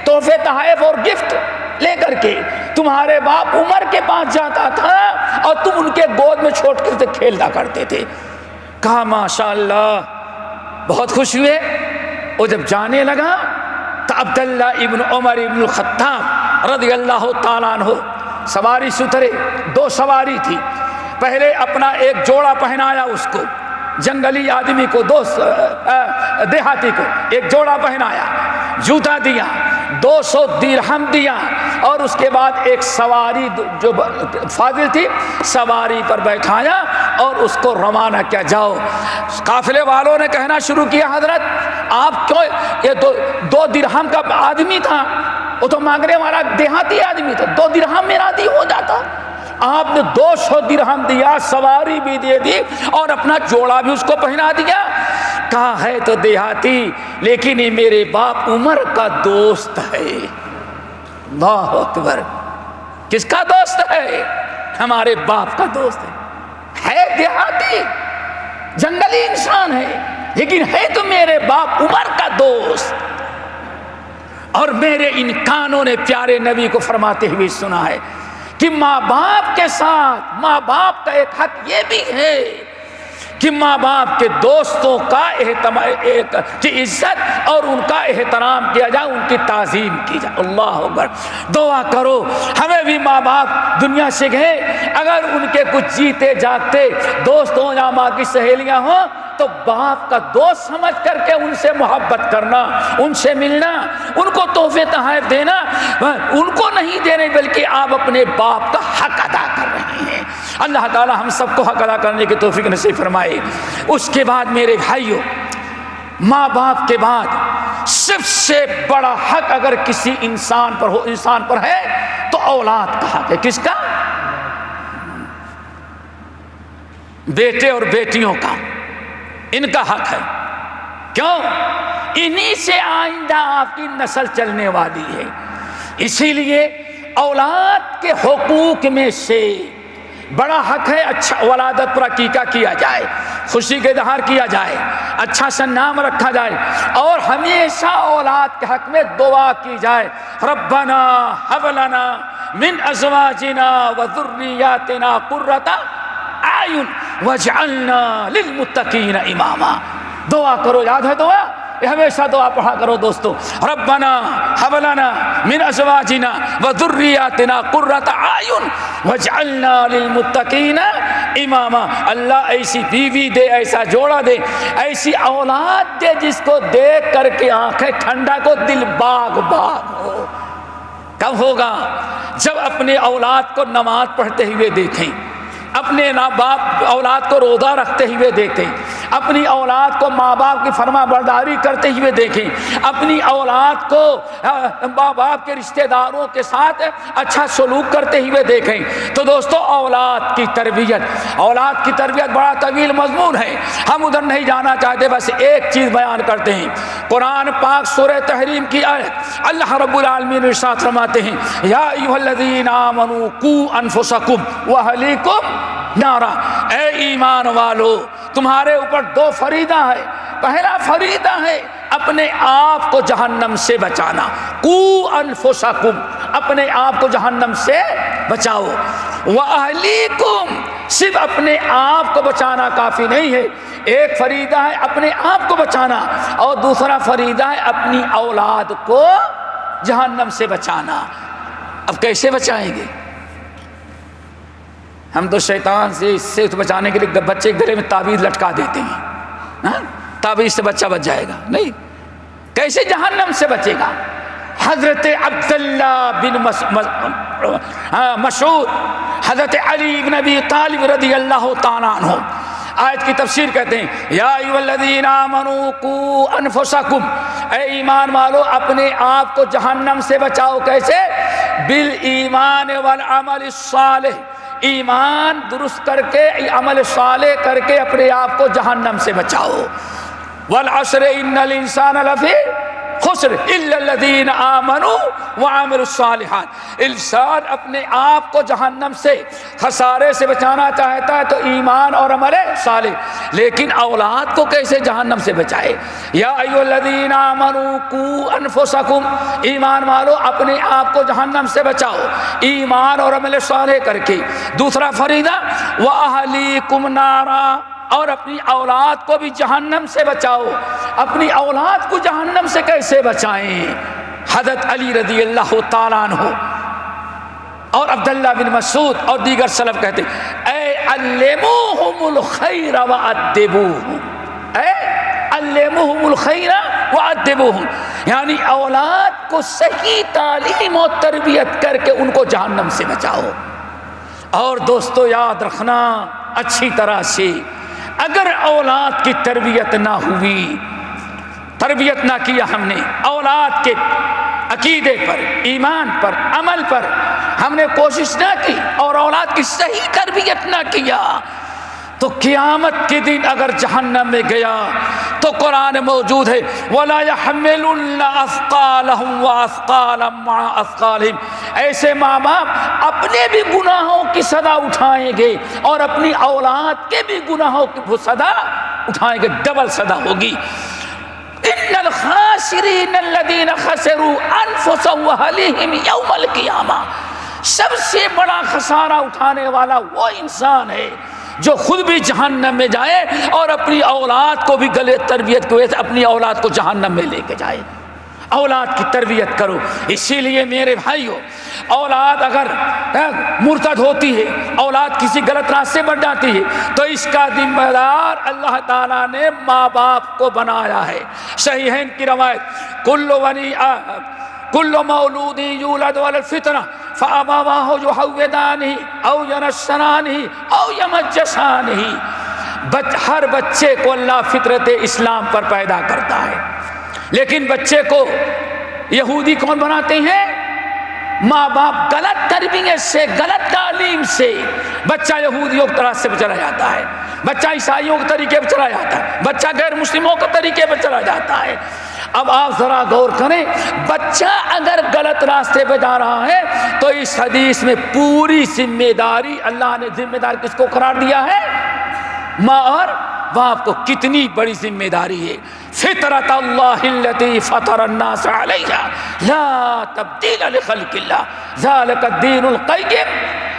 تحفے تحائف اور گفٹ لے کر کے تمہارے باپ عمر کے پاس جاتا تھا، اور تم ان کے گود میں چھوٹ کر کھیلنا کرتے تھے۔ کہا ماشاء اللہ، بہت خوش ہوئے۔ اور جب جانے لگا تو عبداللہ ابن عمر ابن الخطاب رضی اللہ تعالیٰ عنہ سواری سترے، 2 سواری تھی، پہلے اپنا ایک جوڑا پہنایا اس کو، جنگلی آدمی کو، دیہاتی کو ایک جوڑا پہنایا، جوتا دیا، 200 درہم دیا، اور اس کے بعد ایک سواری جو فاضل تھی سواری پر بیٹھایا اور اس کو روانہ کیا، جاؤ۔ قافلے والوں نے کہنا شروع کیا، حضرت آپ کیوں، یہ 2 درہم کا آدمی تھا، وہ تو مانگنے والا دیہاتی آدمی تھا، 2 درہم میرا دی ہو جاتا، آپ نے 200 درہم دیا، سواری بھی دے دی اور اپنا جوڑا بھی اس کو پہنا دیا۔ کہا ہے تو دیہاتی لیکن یہ میرے باپ عمر کا دوست ہے۔ اللہ اکبر، کس کا دوست ہے؟ ہمارے باپ کا دوست ہے دیہاتی جنگلی انسان ہے لیکن ہے تو میرے باپ عمر کا دوست۔ اور میرے ان کانوں نے پیارے نبی کو فرماتے ہوئے سنا ہے کہ ماں باپ کے ساتھ، ماں باپ کا ایک حق یہ بھی ہے کہ ماں باپ کے دوستوں کا کی عزت اور ان کا احترام کیا جائے، ان کی تعظیم کی جائے۔ اللہ اکبر، دعا کرو ہمیں بھی ماں باپ دنیا سے گئے، اگر ان کے کچھ جیتے جاگتے دوست ہوں یا ماں کی سہیلیاں ہوں تو باپ کا دوست سمجھ کر کے ان سے محبت کرنا، ان سے ملنا، ان کو تحفے تحائف دینا، ان کو نہیں دینے بلکہ آپ اپنے باپ کا حق ادا کر رہے ہیں۔ اللہ تعالی ہم سب کو حق ادا کرنے کی توفیق نصیب فرمائے۔ اس کے بعد میرے بھائیوں، ماں باپ کے بعد سب سے بڑا حق اگر کسی انسان پر ہو، انسان پر ہے تو اولاد کا حق ہے۔ کس کا؟ بیٹے اور بیٹیوں کا، ان کا حق ہے۔ کیوں؟ انہی سے آئندہ آپ کی نسل چلنے والی ہے، اسی لیے اولاد کے حقوق میں سے بڑا حق ہے اچھا ولادت پر عقیقہ کیا جائے، خوشی کا اظہار کیا جائے، اچھا سا نام رکھا جائے، اور ہمیشہ اولاد کے حق میں دعا کی جائے، ربنا ہب لنا من ازواجنا وذریاتنا قرۃ اعین واجعلنا للمتقین اماما۔ دعا کرو، یاد ہے دعا؟ یہ ہمیشہ دعا پڑھا کرو دوستو، ربنا ہب لنا من ازواجنا وذریاتنا قرۃ اعین واجعلنا للمتقین اماما۔ اللہ ایسی بیوی دے، ایسا جوڑا دے، ایسی اولاد دے جس کو دیکھ کر کے آنکھیں ٹھنڈا کو دل باغ باغ ہو۔ کب ہوگا؟ جب اپنے اولاد کو نماز پڑھتے ہوئے دیکھیں، اپنے باپ اولاد کو روزہ رکھتے ہوئے دیکھیں، اپنی اولاد کو ماں باپ کی فرما برداری کرتے ہوئے دیکھیں، اپنی اولاد کو ماں باپ کے رشتہ داروں کے ساتھ اچھا سلوک کرتے ہوئے دیکھیں۔ تو دوستو اولاد کی تربیت بڑا طویل مضمون ہے، ہم ادھر نہیں جانا چاہتے، بس ایک چیز بیان کرتے ہیں۔ قرآن پاک سورہ تحریم کی آیت اللہ رب العالمین ارشاد فرماتے ہیں، یا ایھا الذین آمنوا قوا انفسکم واہلیکم نارا۔ اے ایمان والو، تمہارے اوپر 2 فریضہ ہے۔ پہلا فریضہ ہے اپنے آپ کو جہنم سے بچانا، قوا انفسکم، اپنے آپ کو جہنم سے بچاؤ، واہلیکم، صرف اپنے آپ کو بچانا کافی نہیں ہے، ایک فریضہ ہے اپنے آپ کو بچانا اور دوسرا فریضہ ہے اپنی اولاد کو جہنم سے بچانا۔ اب کیسے بچائیں گے؟ ہم تو شیطان سے اس سے بچانے کے لیے بچے کے گلے میں تعویذ لٹکا دیتے ہیں، تعویذ سے بچہ بچ جائے گا، نہیں، کیسے جہنم سے بچے گا؟ حضرت عبداللہ بن مسعود، حضرت علی بن ابی طالب رضی اللہ تعالیٰ عنہ آیت کی تفسیر کہتے ہیں، یا ایھا الذین آمنوا قوا انفسکم، اے ایمان والو اپنے آپ کو جہنم سے بچاؤ۔ کیسے؟ بالایمان والعمل الصالح، ایمان درست کر کے، عمل صالح کر کے اپنے آپ کو جہنم سے بچاؤ۔ والعصر ان الانسان لفی خسر، خسر الا الذین آمنوا وعملوا الصالحات۔ انسان اپنے آپ کو جہنم سے خسارے سے بچانا چاہتا ہے تو ایمان اور عمل صالح، لیکن اولاد کو کیسے جہنم سے بچائے؟ یا ایھا الذین آمنوا قوا انفسکم، ایمان والو اپنے آپ کو جہنم سے بچاؤ ایمان اور عمل صالح کر کے۔ دوسرا فریضہ واہلیکم نارا، اور اپنی اولاد کو بھی جہنم سے بچاؤ۔ اپنی اولاد کو جہنم سے کیسے بچائیں؟ حضرت علی رضی اللہ تعالیٰ عنہ اور عبداللہ بن مسعود اور دیگر سلف کہتے اے علموہم الخیر وادبوہم، اے علموہم الخیر وادبوہم، یعنی اولاد کو صحیح تعلیم و تربیت کر کے ان کو جہنم سے بچاؤ۔ اور دوستو یاد رکھنا اچھی طرح سے، اگر اولاد کی تربیت نہ ہوئی، تربیت نہ کیا ہم نے اولاد کے عقیدے پر، ایمان پر، عمل پر ہم نے کوشش نہ کی اور اولاد کی صحیح تربیت نہ کیا، تو قیامت کے دن اگر جہنم میں گیا تو قرآن موجود ہے وَلَا يَحْمِلُنَّ أَثْقَالَهُمْ وَأَثْقَالًا مَعَ أَثْقَالِهِمْ، ایسے ماں باپ اپنے بھی گناہوں کی سزا اٹھائیں گے اور اپنی اولاد کے بھی گناہوں کی سزا اٹھائیں گے، ڈبل سزا ہوگی۔ ان الخاسرین الذین خسروا انفسهم واہلیہم یوم القیامہ، سب سے بڑا خسارہ اٹھانے والا وہ انسان ہے جو خود بھی جہنم میں جائے اور اپنی اولاد کو بھی غلط تربیت کی وجہ سے اپنی اولاد کو جہنم میں لے کے جائے۔ اولاد کی تربیت کرو۔ اسی لیے میرے بھائیو، اولاد اگر مرتد ہوتی ہے، اولاد کسی غلط راستے پر جاتی ہے تو اس کا ذمہ دار اللہ تعالیٰ نے ماں باپ کو بنایا ہے۔ صحیحین کی روایت کل مولود یولد علی الفطرہ فابواہ یحودانہ او ینصرانہ او یمجسانہ، ہر بچے کو اللہ فطرت اسلام پر پیدا کرتا ہے، لیکن بچے کو یہودی کون بناتے ہیں؟ ماں باپ۔ غلط تربیت سے، غلط تعلیم سے بچہ یہودیوں کی طرح سے چلا جاتا ہے، بچہ عیسائیوں کے طریقے پہ چلا جاتا ہے، بچہ غیر مسلموں کے طریقے پہ چلا جاتا ہے۔ اب آپ ذرا غور کریں، بچہ اگر غلط راستے پہ جا رہا ہے تو اس حدیث میں پوری ذمہ داری اللہ نے ذمہ دار کس کو قرار دیا ہے؟ ماں اور باپ کو۔ کتنی بڑی ذمہ داری ہے۔ فطرت اللہ التی فطر الناس علیہا لا تبدیل لخلق اللہ ذالک الدین القیم،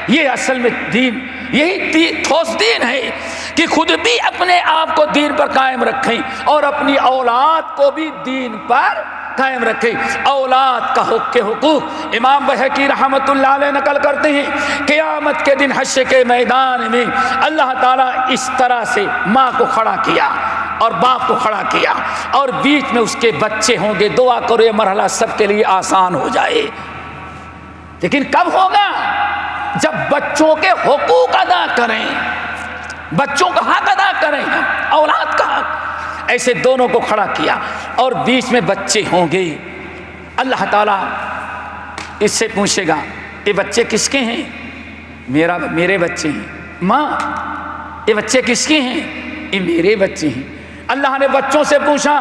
یہ اصل میں دین، یہی ٹھوس دین ہے کہ خود بھی اپنے آپ کو دین پر قائم رکھیں اور اپنی اولاد کو بھی دین پر قائم رکھیں۔ اولاد کا حق کے حقوق امام بہقی رحمۃ اللہ علیہ نقل کرتے ہیں، قیامت کے دن حشر کے میدان میں اللہ تعالیٰ اس طرح سے ماں کو کھڑا کیا اور باپ کو کھڑا کیا اور بیچ میں اس کے بچے ہوں گے۔ دعا کرو یہ مرحلہ سب کے لیے آسان ہو جائے، لیکن کب ہوگا؟ جب بچوں کے حقوق ادا کریں، بچوں کا حق ادا کریں، اولاد کا حق۔ ایسے دونوں کو کھڑا کیا اور بیچ میں بچے ہوں گے۔ اللہ تعالیٰ اس سے پوچھے گا یہ بچے کس کے ہیں؟ میرے بچے ہیں۔ ماں یہ بچے کس کے ہیں؟ یہ میرے بچے ہیں۔ اللہ نے بچوں سے پوچھا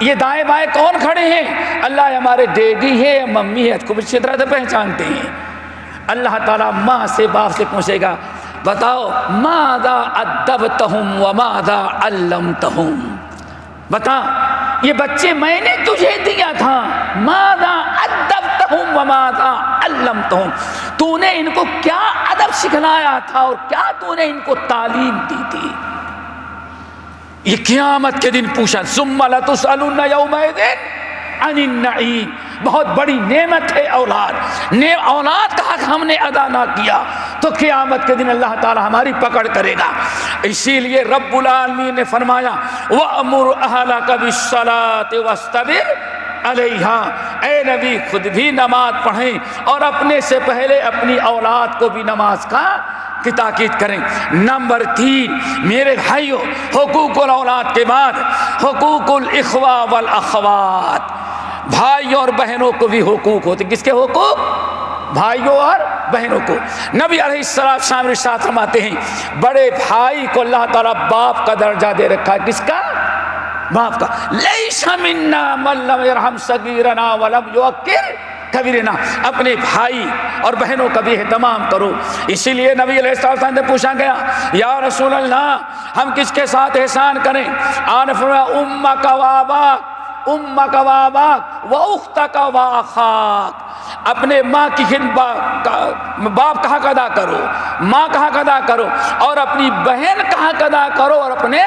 یہ دائیں بائیں کون کھڑے ہیں؟ اللہ ہمارے ڈیڈی ہے یا ممی ہے، کو اچھی طرح سے پہچانتے ہیں۔ اللہ تعالیٰ ماں سے باپ سے پوچھے گا بتاؤ ماذا ادبتہم وماذا علمتہم، بتا یہ بچے میں نے تجھے دیا تھا، ماذا ادبتہم وماذا علمتہم، تو نے ان کو کیا ادب سکھلایا تھا اور کیا تو نے ان کو تعلیم دی تھی۔ یہ قیامت کے دن پوچھا ثم لتسألن یومئذ عن النعیم، بہت بڑی نعمت ہے اولاد، اولاد کا حق ہم نے ادا نہ کیا تو قیامت کے دن اللہ تعالی ہماری پکڑ کرے گا۔ اسی لیے رب العالمین نے فرمایا وَأْمُرْ أَهْلَكَ بِالصَّلَاةِ وَاسْتَبِرْ عَلَيْهَا، اے نبی خود بھی نماز پڑھیں اور اپنے سے پہلے اپنی اولاد کو بھی نماز کا کی تاکید کریں۔ نمبر 3 میرے بھائیوں، حقوق الاولاد کے بعد حقوق الاخوہ والاخوات، بھائیوں اور بہنوں کو بھی حقوق ہوتے۔ کس کے حقوق؟ بھائیوں اور بہنوں کو۔ نبی علیہ السلام ارشاد فرماتے ہیں بڑے بھائی کو اللہ تعالیٰ باپ کا درجہ دے رکھا ہے۔ کس کا؟ باپ کا لیس منا من لم یرحم صغیرنا ولم یوقر کبیرنا، اپنے بھائی اور بہنوں کا بھی اہتمام کرو۔ اسی لیے نبی علیہ السلام سے پوچھا گیا یا رسول اللہ ہم کس کے ساتھ احسان کریں؟ آپ نے فرمایا امک و اباک، امک و اباک و اختک و اخاک، اپنے ماں کی باپ کا حق ادا کرو، ماں کا حق ادا کرو، اور اپنی بہن کا حق ادا کرو، اور اپنے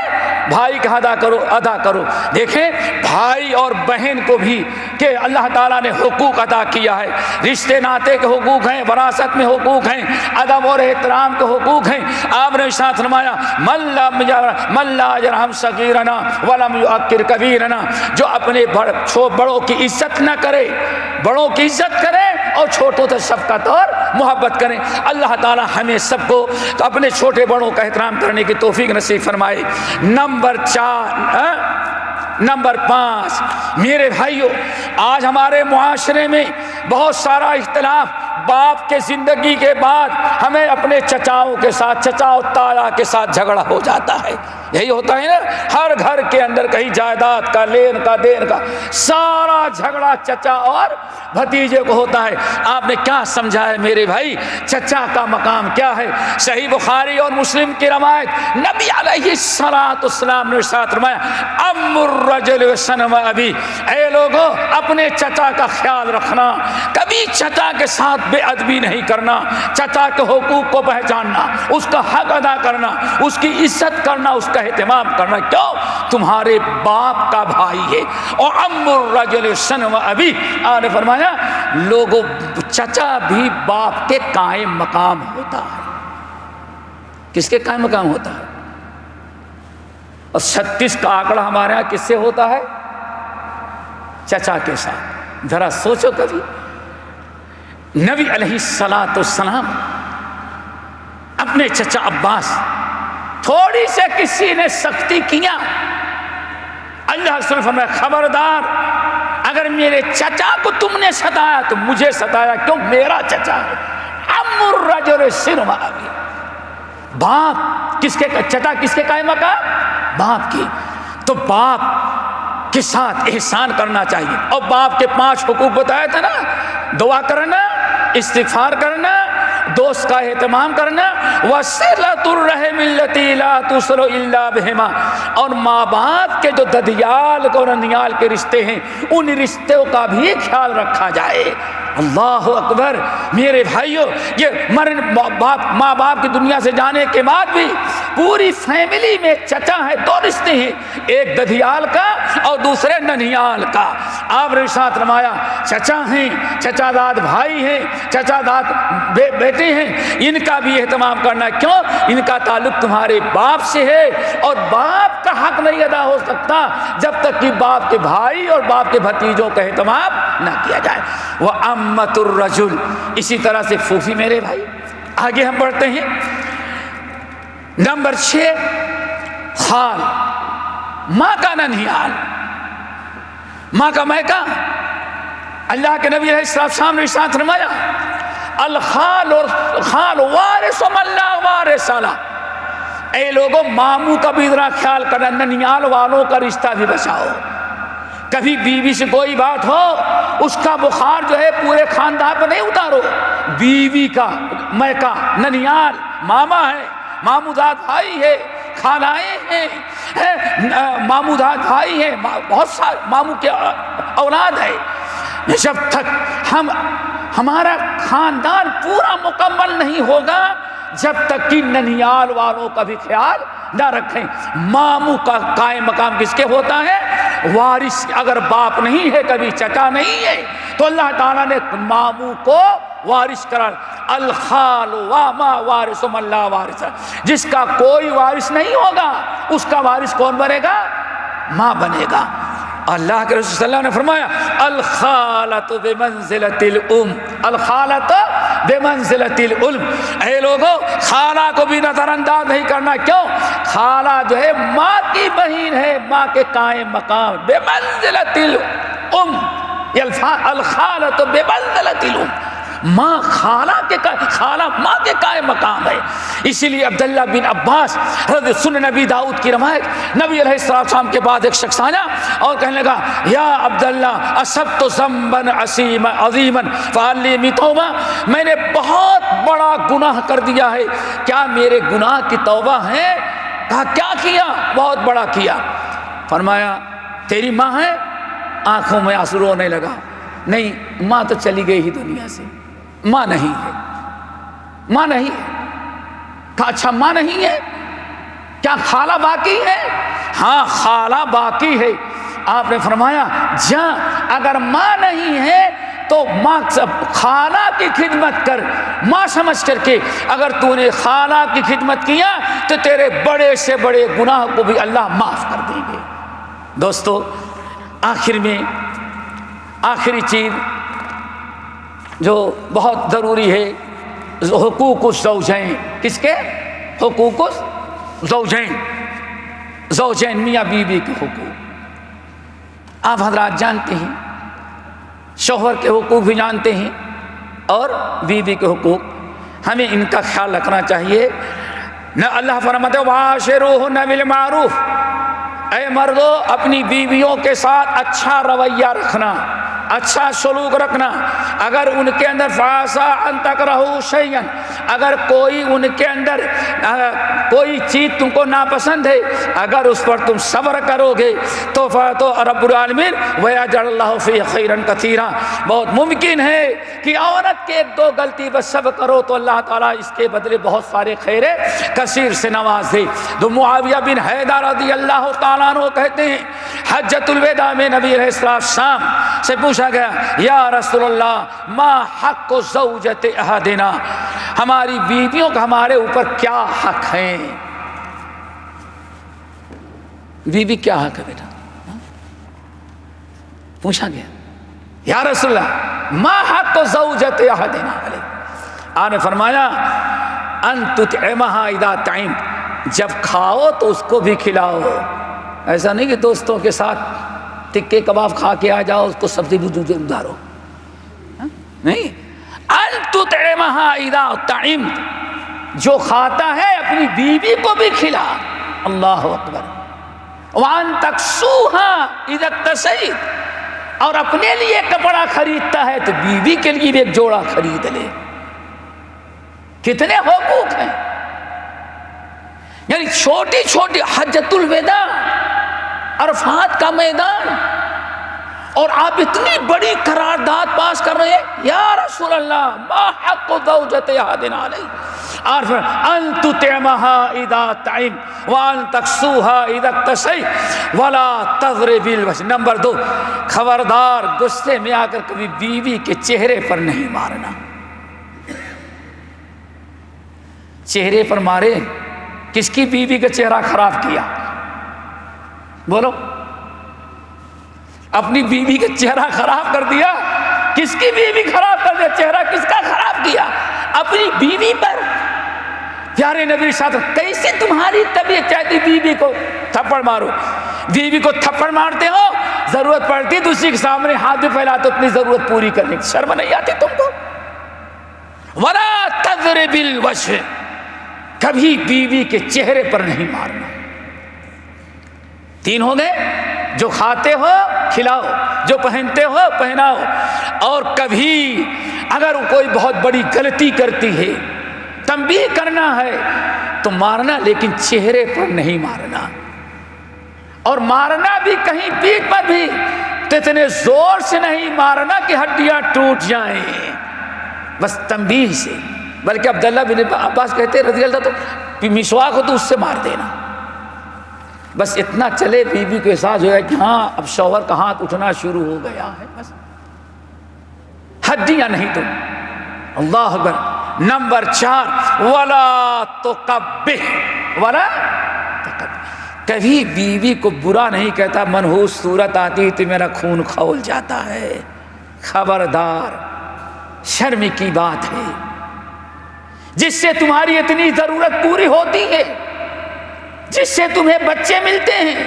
بھائی کا ادا کرو۔ دیکھیں بھائی اور بہن کو بھی کہ اللہ تعالیٰ نے حقوق ادا کیا ہے، رشتے ناطے کے حقوق ہیں، وراثت میں حقوق ہیں، ادب اور احترام کے حقوق ہیں۔ آپ نے ارشاد فرمایا من لا یرحم صغیرنا ولم یوقر کبیرنا، جو اپنے بڑوں کی عزت نہ کرے، بڑوں کی عزت کرے اور چھوٹوں سے شفقت اور محبت کریں۔ اللہ تعالی ہمیں سب کو اپنے چھوٹے بڑوں کا احترام کرنے کی توفیق نصیب فرمائے۔ نمبر 5 میرے بھائیوں، آج ہمارے معاشرے میں بہت سارا اختلاف، باپ کے زندگی کے بعد ہمیں اپنے چچاؤں کے ساتھ، چچا و تایا کے ساتھ جھگڑا ہو جاتا ہے۔ یہی ہوتا ہے نا، ہر گھر کے اندر کہیں جائیداد کا، لین کا، دین کا، سارا جھگڑا چچا اور بھتیجے کو ہوتا ہے۔ آپ نے کیا سمجھا ہے میرے بھائی؟ چچا کا مقام کیا ہے؟ صحیح بخاری اور مسلم کی روایت، نبی علیہ السلام نے ارشاد فرمایا ام الرجل صنم ابی، اے لوگوں اپنے چچا کا خیال رکھنا، کبھی چچا کے ساتھ بے ادبی نہیں کرنا، چچا کے حقوق کو پہچاننا، اس کا حق ادا کرنا، اس کی عزت کرنا، اس کا اہتمام کرنا۔ کیوں؟ تمہارے باپ کا بھائی ہے۔ اور ام الرجل صنم ابی، آپ نے فرمایا لوگوں چچا بھی باپ کے قائم مقام ہوتا ہے۔ کس کے قائم مقام ہوتا ہے؟ اور 36 کا آنکڑا ہمارے ہاں کس سے ہوتا ہے؟ چچا کے ساتھ۔ ذرا سوچو کبھی، نبی علیہ السلام اپنے چچا عباس، تھوڑی سے کسی نے سختی کیا، اللہ رسول فرمایا خبردار، اگر میرے چچا کو تم نے ستایا تو مجھے ستایا، کیوں؟ میرا چچا ہے۔ ام الرجل صنم ابی، باپ کس کے، چچا کس کے قائم مقام؟ باپ کی۔ تو باپ کے ساتھ احسان کرنا چاہیے، اور باپ کے 5 حقوق بتایا تھا نا، دعا کرنا، استغفار کرنا، دوست کا اہتمام کرنا، وصلۃ الرحم التي لا تصل الا بهما، اور ماں باپ کے جو ددیال اور ننیال کے رشتے ہیں ان رشتوں کا بھی خیال رکھا جائے۔ اللہ اکبر میرے بھائیوں، یہ ماں باپ کی دنیا سے جانے کے بعد بھی پوری فیملی میں چچا ہے، 2 رشتے ہیں، ایک ددیال کا اور دوسرے ننیال کا۔ آپ نے ارشاد فرمایا چچا ہیں، چچا داد بھائی ہیں، چچا داد بیٹے ہیں، ان کا بھی اہتمام کرنا۔ کیوں؟ ان کا تعلق تمہارے باپ سے ہے، اور باپ کا حق نہیں ادا ہو سکتا جب تک کہ باپ کے بھائی اور باپ کے بھتیجوں کا اہتمام نہ کیا جائے۔ وہ امت الرجل، اسی طرح سے پھوپھی میرے بھائی۔ آگے ہم بڑھتے ہیں، نمبر 6 خال، ماں کا ننیال، ماں کا میکا۔ اللہ کے نبی علیہ السلام نے ارشاد فرمایا الخال اور خال وارث من لا وارث له، اے لوگوں ماموں کا بھی ذرا خیال کرنا، ننیال والوں کا رشتہ بھی بچاؤ۔ کبھی بیوی سے کوئی بات ہو، اس کا بخار جو ہے پورے خاندان پہ نہیں اتارو۔ بیوی کا میکا، ننیال، ماما ہے، ماموداد بھائی ہے، خالائیں ہیں، ماموداد بھائی ہیں، بہت سارے ماموں کے اولاد ہے۔ جب تک ہمارا خاندان پورا مکمل نہیں ہوگا جب تک کہ ننیال والوں کا بھی خیال نہ رکھیں۔ ماموں کا قائم مقام کس کے ہوتا ہے؟ وارث۔ اگر باپ نہیں ہے، کبھی چچا نہیں ہے، تو اللہ تعالیٰ نے ماموں کو وارث قرار۔ الخال وما وارث من لا وارث، جس کا کوئی وارث نہیں ہوگا اس کا وارث کون بنے گا؟ ماں بنے گا۔ اللہ کے رسول صلی اللہ علیہ وسلم نے فرمایا الخالۃ بمنزلۃ الام، الخالۃ بمنزلۃ الام، اے لوگوں خالہ کو بھی نظر انداز نہیں کرنا۔ کیوں؟ خالہ جو ہے ماں کی بہن ہے، ماں کے قائم مقام، بمنزلۃ الام، الخالۃ بمنزلۃ الام، ماں خالہ ماں کے قائم مقام ہے۔ اسی لیے عبداللہ بن عباس رضی سن نبی داؤد کی روایت، نبی علیہ السلام کے بعد ایک شخص آیا اور کہنے لگا یا عبداللہ اصبت ذنبا عظیما فہل لی من توبہ، میں نے بہت بڑا گناہ کر دیا ہے، کیا میرے گناہ کی توبہ ہے؟ کہا کیا کیا؟ بہت بڑا کیا۔ فرمایا تیری ماں ہے؟ آنکھوں میں آنسو رونے لگا، نہیں ماں تو چلی گئی ہی دنیا سے، ماں نہیں ہے، ماں نہیں ہے۔ کہا اچھا ماں نہیں ہے، کیا خالہ باقی ہے؟ ہاں خالہ باقی ہے۔ آپ نے فرمایا جا اگر ماں نہیں ہے تو ماں خالہ کی خدمت کر، ماں سمجھ کر کے اگر تو نے خالہ کی خدمت کیا تو تیرے بڑے سے بڑے گناہ کو بھی اللہ معاف کر دیں گے۔ دوستو آخر میں آخری چیز جو بہت ضروری ہے، حقوق الزوجین۔ کس کے حقوق الزوجین؟ زوجین میاں بیوی کے حقوق آپ حضرات جانتے ہیں، شوہر کے حقوق بھی جانتے ہیں اور بیوی کے حقوق، ہمیں ان کا خیال رکھنا چاہیے۔ نہ اللہ فرماتے ہیں وعاشروہن بالمعروف، اے مردو اپنی بیویوں کے ساتھ اچھا رویہ رکھنا، اچھا سلوک رکھنا۔ اگر ان کے اندر فعسا ان تکرہوا شیئا، اگر کوئی ان کے اندر کوئی چیز تم کو ناپسند ہے، اگر اس پر تم صبر کرو گے تو رب العالمین ویجعل اللہ فیہ خیرا کثیرا، بہت ممکن ہے کہ عورت کے ایک دو غلطی بس صبر کرو تو اللہ تعالیٰ اس کے بدلے بہت سارے خیر کثیر سے نواز دے۔ تو معاویہ بن حیدر رضی اللہ تعالیٰ عنہ کہتے ہیں حجۃ الوداع میں نبی علیہ السلام سے پوچھا گیا یا رسول اللہ ما حق زوجۃ احدنا، ہماری بیویوں کا ہمارے اوپر کیا حق ہے؟ بیوی کیا حق ہے بیٹا؟ پوچھا گیا یا رسول اللہ ما حق زوجۃ احدنا علیہ، آپ نے فرمایا ان تطعمها اذا طعمت، جب کھاؤ تو اس کو بھی کھلاؤ، ایسا نہیں کہ دوستوں کے ساتھ ٹکے کباب کھا کے آ جاؤ اس کو سبزی بھی ادارو، نہیں، ان تطعمها اذا طعمت، جو کھاتا ہے اپنی بیوی کو بھی کھلا، اللہ اکبر، وان تکسوها اذا اکتسیت، اور اپنے لیے کپڑا خریدتا ہے تو بیوی کے لیے بھی ایک جوڑا خرید لے۔ کتنے حقوق ہیں، یعنی چھوٹی چھوٹی حجۃ الوداع، عرفات کا میدان، اور آپ اتنی بڑی قرارداد پاس کر رہے ہیں یا رسول اللہ ما حق زوجۃ احدنا علیہ، اور پھر ان تطعمها اذا طعمت وان تکسوها اذا اکتسیت ولا تضرب الوجه۔ نمبر 2، خبردار غصے میں آ کر کبھی بیوی کے چہرے پر نہیں مارنا۔ چہرے پر مارے، کس کی بیوی کا چہرہ خراب کیا؟ بولو، اپنی بیوی کا چہرہ خراب کر دیا؟ کس کی بیوی خراب کر دیا؟ چہرہ کس کا خراب کیا؟ اپنی بیوی پر۔ پیارے نبی صاحب کیسے تمہاری طبیعت چاہتی بیوی کو تھپڑ مارو؟ بیوی کو تھپڑ مارتے ہو، ضرورت پڑتی دوسری کے سامنے ہاتھ بھی پھیلاتے اپنی ضرورت پوری کرنے کی، شرم نہیں آتی تم کو؟ ولا تضرب الوجه، کبھی بیوی کے چہرے پر نہیں مارنا۔ 3 ہو گئے، جو کھاتے ہو کھلاؤ، جو پہنتے ہو پہناؤ، اور کبھی اگر کوئی بہت بڑی غلطی کرتی ہے تنبیہ کرنا ہے تو مارنا، لیکن چہرے پر نہیں مارنا، اور مارنا بھی کہیں پیٹھ پر بھی تو اتنے زور سے نہیں مارنا کہ ہڈیاں ٹوٹ جائیں، بس تنبیہ سے۔ بلکہ عبداللہ بن عباس کہتے ہیں رضی اللہ تو مسواک ہو تو اس سے مار دینا، بس اتنا چلے بیوی کے ساتھ جو ہے کہ ہاں اب شوہر کا ہاتھ اٹھنا شروع ہو گیا ہے، بس ہڈیاں نہیں تو۔ اللہ اکبر۔ نمبر 4 ولا تقبح، ولا تقبح، کبھی بیوی کو برا نہیں کہتا، منحوس صورت آتی تو میرا خون کھول جاتا ہے، خبردار، شرم کی بات ہے۔ جس سے تمہاری اتنی ضرورت پوری ہوتی ہے، جس سے تمہیں بچے ملتے ہیں،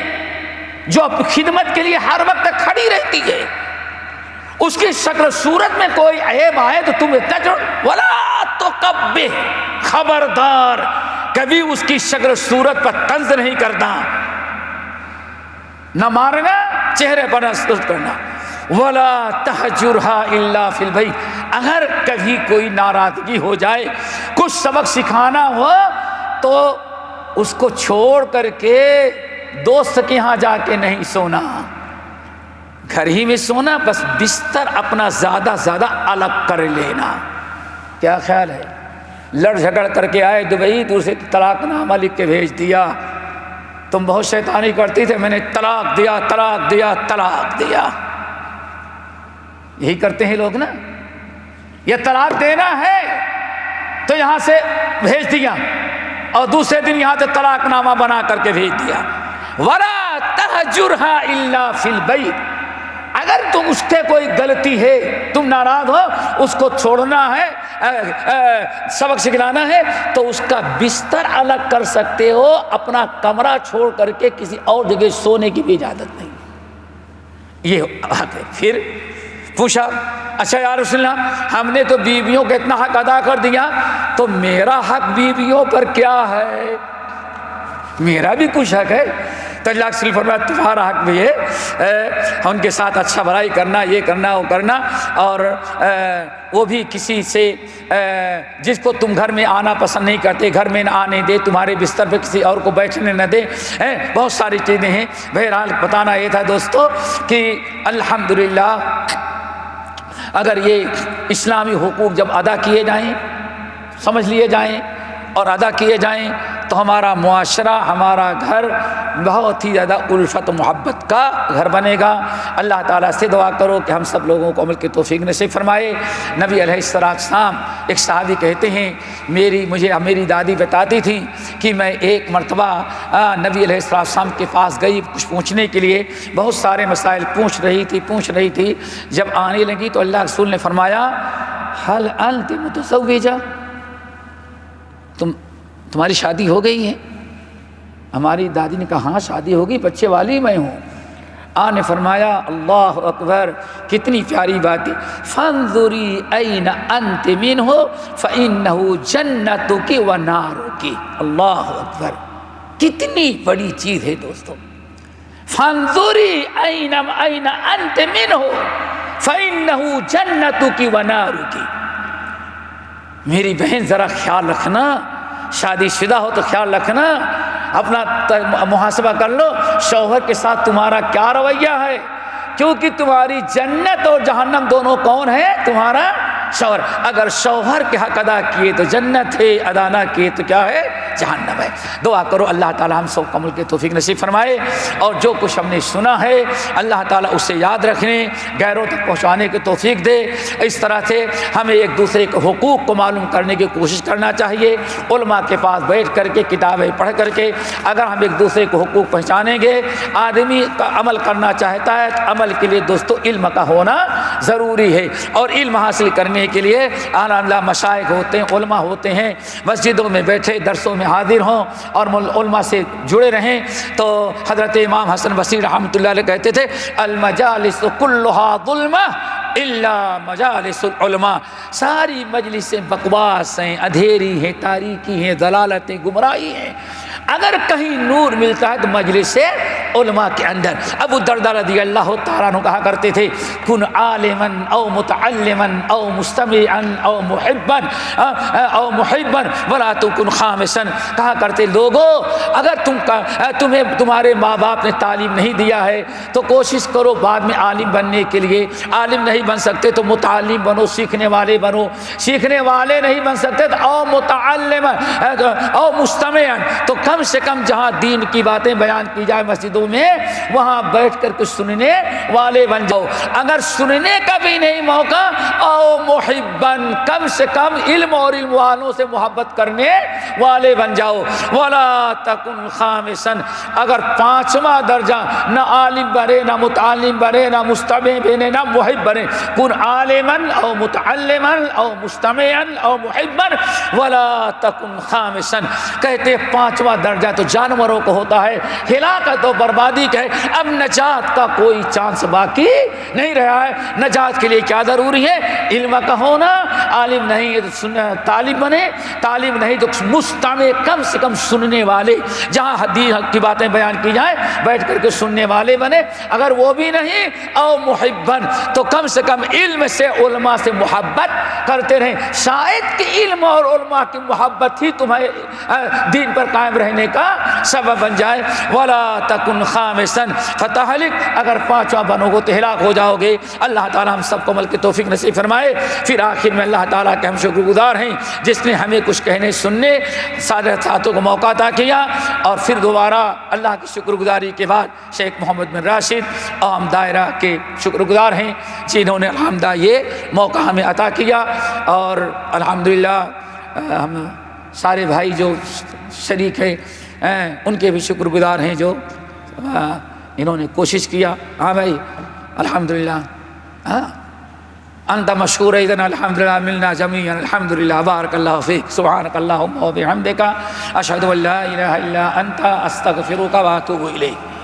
جو خدمت کے لیے ہر وقت کھڑی رہتی ہے، اس کی شکل صورت میں کوئی عیب آئے تو تم اتنا چھوڑ، ولا تقبح، خبردار کبھی اس کی شکل صورت پر طنز نہیں کرنا، نہ مارنا، چہرے پر نہ سرخ کرنا، ولا تہجرها الا فی البیت، اگر کبھی کوئی ناراضگی ہو جائے، کچھ سبق سکھانا ہو تو اس کو چھوڑ کر کے دوست کے ہاں جا کے نہیں سونا، گھر ہی میں سونا، بس بستر اپنا زیادہ زیادہ الگ کر لینا۔ کیا خیال ہے؟ لڑ جھگڑ کر کے آئے دبئی تو اسے طلاق نامہ لکھ کے بھیج دیا، تم بہت شیطانی کرتی تھے، میں نے طلاق دیا طلاق دیا طلاق دیا، یہی کرتے ہیں لوگ نا، یہ طلاق دینا ہے تو یہاں سے بھیج دیا اور دوسرے دن یہاں سے طلاق نامہ بنا کر کے بھیج دیا۔ وَلَا تَهْجُرْهَا إِلَّا فِي الْبَيْتِ، اگر تم اس کے کوئی غلطی ہے، تم ناراض ہو، اس کو چھوڑنا ہے، سبق سکھلانا ہے تو اس کا بستر الگ کر سکتے ہو، اپنا کمرہ چھوڑ کر کے کسی اور جگہ سونے کی بھی اجازت نہیں، یہ حق ہے۔ پھر پوچھا اچھا یا رسول اللہ ہم نے تو بیویوں کا اتنا حق ادا کر دیا، تو میرا حق بیویوں پر کیا ہے؟ میرا بھی کچھ حق ہے۔ تو اللہ کے رسول فرمایا تمہارا حق بھی ہے، ان کے ساتھ اچھا بھلائی کرنا، یہ کرنا وہ کرنا، اور وہ بھی کسی سے جس کو تم گھر میں آنا پسند نہیں کرتے گھر میں نہ آنے دے، تمہارے بستر پہ کسی اور کو بیٹھنے نہ دے، بہت ساری چیزیں ہیں۔ بہرحال بتانا یہ تھا دوستو کہ الحمدللہ اگر یہ اسلامی حقوق جب ادا کیے جائیں، سمجھ لیے جائیں اور ادا کیے جائیں تو ہمارا معاشرہ، ہمارا گھر بہت ہی زیادہ الفت و محبت کا گھر بنے گا۔ اللہ تعالیٰ سے دعا کرو کہ ہم سب لوگوں کو عمل کی توفیق نصیب فرمائے۔ نبی علیہ السلام ایک صحابی کہتے ہیں میری دادی بتاتی تھی کہ میں ایک مرتبہ نبی علیہ السلام کے پاس گئی کچھ پوچھنے کے لیے، بہت سارے مسائل پوچھ رہی تھی۔ جب آنے لگی تو اللہ رسول نے فرمایا حل انت متزوجہ، تمہاری شادی ہو گئی ہے؟ ہماری دادی نے کہا ہاں شادی ہوگی، بچے والی میں ہوں۔ آن نے فرمایا اللہ اکبر، کتنی پیاری بات ہے، فانظری این انت منہ فانہ جنتک و نارک۔ اللہ اکبر، کتنی بڑی چیز ہے دوستو، فانظری این انت منہ فانہ جنتک و نارک۔ میری بہن ذرا خیال رکھنا، شادی شدہ ہو تو خیال رکھنا، اپنا محاسبہ کر لو شوہر کے ساتھ تمہارا کیا رویہ ہے، کیونکہ تمہاری جنت اور جہنم دونوں کون ہے؟ تمہارا شوہر۔ اگر شوہر کے حق ادا کیے تو جنت ہے، ادا نہ کیے تو کیا ہے؟ جہنم ہے۔ دعا کرو اللہ تعالی ہم سب کو عمل کی توفیق نصیب فرمائے، اور جو کچھ ہم نے سنا ہے اللہ تعالی اسے یاد رکھنے، غیروں تک پہنچانے کی توفیق دے۔ اس طرح سے ہمیں ایک دوسرے کے حقوق کو معلوم کرنے کی کوشش کرنا چاہیے، علماء کے پاس بیٹھ کر کے کتابیں پڑھ کر کے اگر ہم ایک دوسرے کو حقوق پہچانیں گے، آدمی کا عمل کرنا چاہتا ہے تو عمل کے لیے دوستو علم کا ہونا ضروری ہے، اور علم حاصل کرنے کے لیے اعلیٰ مشائخ ہوتے ہیں، علماء ہوتے ہیں، مسجدوں میں بیٹھے درسوں میں حاضر ہوں اور علماء سے جڑے رہیں۔ تو حضرت امام حسن بصری رحمۃ اللہ علیہ کہتے تھے المجالس کلھا ظلمہ الا مجالس العلماء، ساری مجلسیں بکواس ہیں، اندھیری ہیں، تاریکی ہیں، ضلالتیں، گمراہی ہیں، اگر کہیں نور ملتا ہے تو مجلس علماء کے اندر۔ ابو الدرداء رضی اللہ تعالیٰ عنہ کہا کرتے تھے کن عالما او متعلما او مستمعا او محبا ولا تکن خامسا، کہا کرتے لوگوں اگر تمہارے ماں باپ نے تعلیم نہیں دیا ہے تو کوشش کرو بعد میں عالم بننے کے لیے، عالم نہیں بن سکتے تو متعلم بنو، سیکھنے والے بنو، سیکھنے والے نہیں بن سکتے تو او متعلما او مستمعا، تو کم سے کم جہاں دین کی باتیں بیان کی جائے مسجدوں میں وہاں بیٹھ کر کچھ سننے والے بن جاؤ۔ اگر سننے کا بھی نہیں موقع او محبن، کم سے کم علم اور علم والوں سے محبت کرنے والے بن جاؤ. ولا تکن خامسا، اگر پانچواں درجہ نہ عالم بنے نہ متعلم بنے نہ مستمع بنے نہ محب بنے. کن عالما او متعلما او مستمعا او محبا ولا تکن خامسا. کہتے پانچواں درجہ تو جانوروں کو ہوتا ہے، ہلاکت و بربادی کا ہے. اب نجات کا کوئی چانس باقی نہیں رہا ہے. نجات کے لیے کیا ضروری ہے؟ علم کا ہونا. عالم نہیں ہے تو طالب بنے، طالب نہیں تو مستمع، کم سے کم سننے والے، جہاں حدیث کی باتیں بیان کی جائیں بیٹھ کر کے سننے والے بنے. اگر وہ بھی نہیں، او محبن، تو کم سے کم علم سے، علماء سے محبت کرتے رہیں. شاید کہ علم اور علماء کی محبت ہی تمہیں دین پر قائم رہنے کا سبب بن جائے. ولا تکن خامسا فتہلک، اگر پانچواں بنو گے تو ہلاک ہو جاؤ گے. اللہ تعالی ہم سب کو عمل کی توفیق نصیب فرمائے. پھر آخر میں اللہ تعالیٰ کے ہم شکر گزار ہیں جس نے ہمیں کچھ کہنے سننے سارے ساتھوں کو موقع عطا کیا. اور پھر دوبارہ اللہ کی شکر گزاری کے بعد شیخ محمد بن راشد عام دائرہ کے شکر گزار ہیں جنہوں نے الحمدہ یہ موقع ہمیں عطا کیا. اور الحمدللہ ہم سارے بھائی جو شریک ہیں ان کے بھی شکر گزار ہیں جو انہوں نے کوشش کیا. ہاں بھائی الحمدللہ، انت مشکور اذن الحمدللہ ملنا جمیعا الحمدللہ. بارک اللہ فیک. سبحانک اللہم و بحمدک، اشہد ان لا الہ الا انت، استغفرک و اتوب الیک.